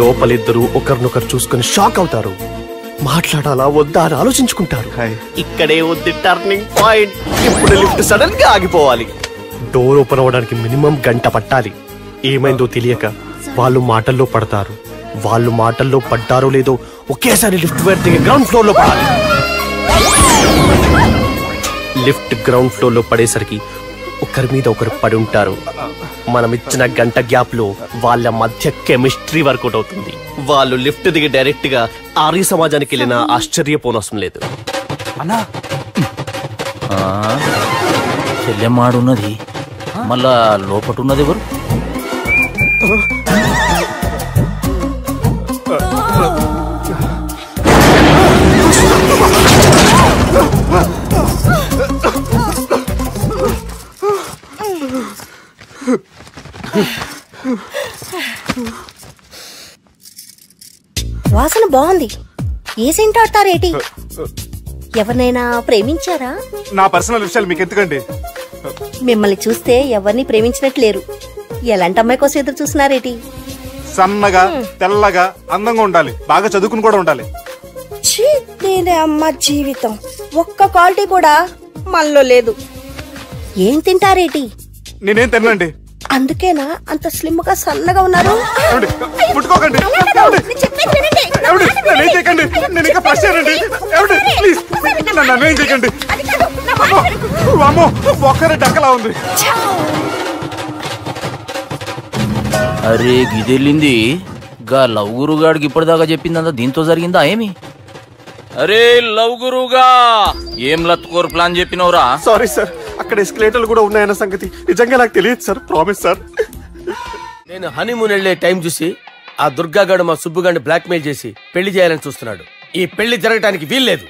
లోపలిద్దరూ ఒకరినొకరు చూసుకుని షాక్ అవుతారు. మాట్లాడాలా వద్దా అని ఆలోచించుకుంటారు. ఇక్కడే ఉంది టర్నింగ్ పాయింట్. ఇప్పుడు లిఫ్ట్ సడన్ గా ఆగిపోవాలి. డోర్ ఓపెన్ అవ్వడానికి మినిమం 1 గంట పట్టాలి. ఏమైందో తెలియక వాళ్ళు మాటల్లో పడతారు. వాళ్ళు మాటల్లో పడ్డారో లేదో ఒకేసారి లిఫ్ట్ వైర్ దిగి గ్రౌండ్ ఫ్లోర్ లో పడాలి. లిఫ్ట్ గ్రౌండ్ ఫ్లోర్ లో పడేసరికి ఒకరి మీద ఒకరు పడి ఉంటారు. మనం ఇచ్చిన గంట గ్యాప్ లో వాళ్ళ మధ్య కెమిస్ట్రీ వర్కౌట్ అవుతుంది. వాళ్ళు లిఫ్ట్ దిగి డైరెక్ట్ గా ఆర్య సమాజానికి వెళ్ళినా ఆశ్చర్యపోనవసరం లేదు. అన్నా చెల్లెమ్మాడున్నది, మళ్ళా లోపటున్నది ఎవరు? వాసన బాగుంది. ఏ సెంట్ ఆడతారేటి? ఎవరినైనా ప్రేమించారా? నా పర్సనల్ విషయాలు మీకు ఎందుకండి? మిమ్మల్ని చూస్తే ఎవరిని ప్రేమించినట్లేరు. ఎలాంటి అమ్మాయి కోసం ఎదురు చూస్తున్నారేటి? సన్నగా తెల్లగా అందంగా ఉండాలి, బాగా చదువుకుని కూడా ఉండాలి. నేనే అమ్మ జీవితం ఒక్క క్వాలిటీ కూడా మనలో లేదు. ఏం తింటారేటి? నేనేం తినండి. అందుకేనా అంత స్లిమ్ గా సన్నగా ఉన్నారు? ముట్టుకోకండి, నేనేం చేయకండి, నేను ఇంకా ఫ్రెష్ అయ్యానండి. ప్లీజ్ నన్ను ఏం చేయకండి. అమ్మో ఒక్కరే డక్కలా ఉంది. అరే గిదెళ్ళింది గా లవ్ గురుగాడికి ఇప్పటిదాకా చెప్పిందంతా దీంతో జరిగిందా ఏమి? అరే లవ్ గురుగా ఏం లత్కోర్ ప్లాన్ చెప్పినవురా? సారీ సార్, అక్కడ ఎస్కలేటర్లు కూడా ఉన్నాయన్న సంగతి నిజంగా నాకు తెలియదు సార్. Promise sir. నేను హనీమూన్ వెళ్లే టైం చూసి ఆ దుర్గాగాడు మా సుబ్బుగాడిని బ్లాక్ మెయిల్ చేసి పెళ్లి చేయాలని చూస్తున్నాడు. ఈ పెళ్లి జరగడానికి వీల్లేదు.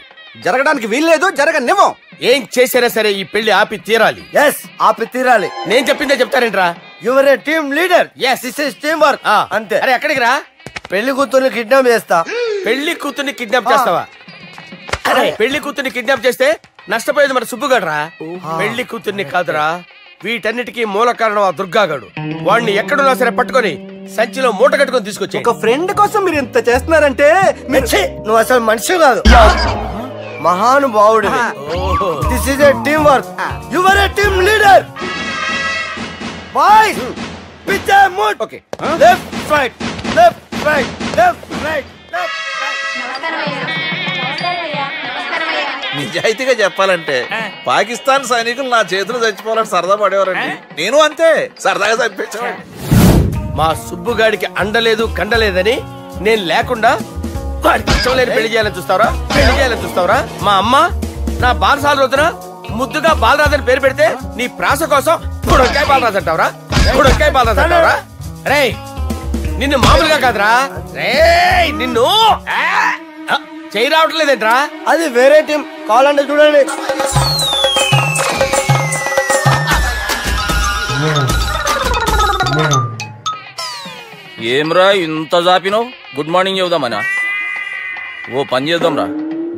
జరగనివ్వం. ఏం చేసినా సరే ఈ పెళ్లి ఆపి తీరాలి. ఎస్, ఆపి తీరాలి. నేను చెప్పిందే చెప్తారేంట్రా? Your a team leader. This is team work. అంతే. అరే ఎక్కడికి రా? పెళ్లి కూతుర్ని కిడ్నాప్ చేస్తా. పెళ్లి కూతుర్ని కిడ్నాప్ చేస్తావా? అరే పెళ్లి కూతుర్ని కిడ్నాప్ చేస్తే నష్టపోయేది మన సుబ్బుగాడురా. పెళ్లి కూతుర్ని కాదురా, వీటన్నిటికీ మూల కారణం ఆ దుర్గాగాడు. వాడిని ఎక్కడున్నా సరే పట్టుకొని సంచిలో మూట కట్టుకొని తీసుకొచ్చి. ఒక ఫ్రెండ్ కోసం మీరు ఇంత చేస్తున్నారంటే నువ్వు అసలు మనిషి కాదు, మహానుభావుడు. This is a team work. Your a team leader. Boys pitch A mood. Okay, left right left right left right left right. నిజాయితీగా చెప్పాలంటే పాకిస్తాన్ సైనికులు నా చేతులు చచ్చిపోవాలని సరదా పడేవారండి. నేను అంతే సరదాగా చంపించేవాడిని. మా సుబ్బుగాడికి అండలేదు కండలేదని నేను లేకుండా వాడికి ఇష్టం లేని పెళ్లి చేయాలని చూస్తావరా? పెళ్లి చేయాలని చూస్తావరా? మా అమ్మ నా బాలసాల రోజున ముద్దుగా బాలరాజు అని పేరు పెడితే నీ ప్రాస కోసం బుడొక్కాయ బాలరాజు అంటావరా? బుడొక్కాయ బాలరాజు అంటావరా? రే నిన్ను మామూలుగా కాదురా, రే నిన్ను చేయి రావట్లేదేంట్రా? అది వేరే టీం, కావాలంటే చూడండి. ఏమ్రా ఇంత జాపినావు? Good morning చెబుదామనా? ఓ పని చేద్దాం రా,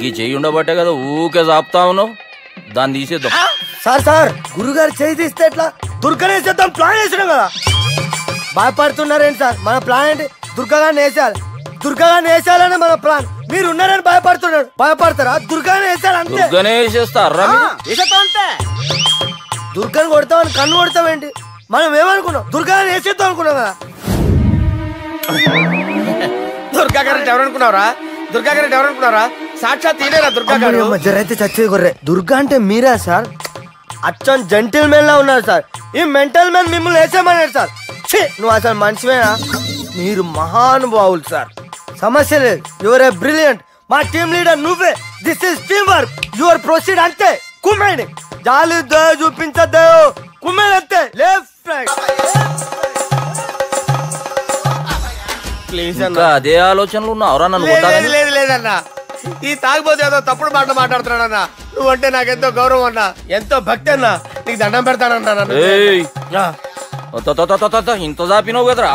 గీ చెయ్యి ఉండబట్టే కదా ఊకే జాపుతా ఉన్నావు, దాన్ని తీసేద్దాం. సార్ గురుగారు చేయి తీస్తే ఎట్లా? దుర్గానే చేద్దాం ప్లాన్ వేసినాం కదా. భయపడుతున్నారేంటి సార్? మన ప్లాన్ ఏంటి? దుర్గాగాన్ని వేసేయాలి. దుర్గాగాన్ని వేసేయాలని మన ప్లాన్. మీరు ఉన్నారని భయపడుతున్నాడు. భయపడతారా? దుర్గానే వేసేయాలి అంతే. దుర్గానే వేసేస్తారా? అంతే. దుర్గాని కొడతామని కన్ను కొడతామేంటి? మనం ఏమనుకున్నాం? దుర్గాని వేసేద్దాం అనుకున్నాం కదా. దుర్గా గారు ఎవరనుకున్నారా? దుర్గా గారు ఎవరనుకున్నారా? సాక్షాత్ తీరేరా దుర్గా గారు. అయితే చచ్చేది గొర్రె. దుర్గా అంటే మీరా సార్? అచ్చం జెంటిల్ మెన్ లా ఉన్నారు సార్. ఈ మెంటల్ మెన్ మిమ్మల్ని వేసేమన్నాడు సార్. నువ్వు అసలు మనిషివేనా? మీరు మహానుభావులు సార్, సమస్య లేదు. Your a brilliant. మా టీమ్ లీడర్ నువ్వే. This is team work. Your proceed అంతే. కుమ్మేని జాలి చూపించద్దు. కుమ్మేని అంతే. Left right. ప్లీజ్ ఇంకా అదే ఆలోచనలు ఉన్నావురా నన్ను? లేదు లేదన్నా, ఈ తాగిపోతే ఏదో తప్పుడు మాట మాట్లాడుతున్నాడన్నా. నువ్వంటే నాకెంతో గౌరవం అన్నా, ఎంతో భక్తి అన్నా. నీకు దండం పెడతానన్నా. ఇంత జాపినావు కదరా?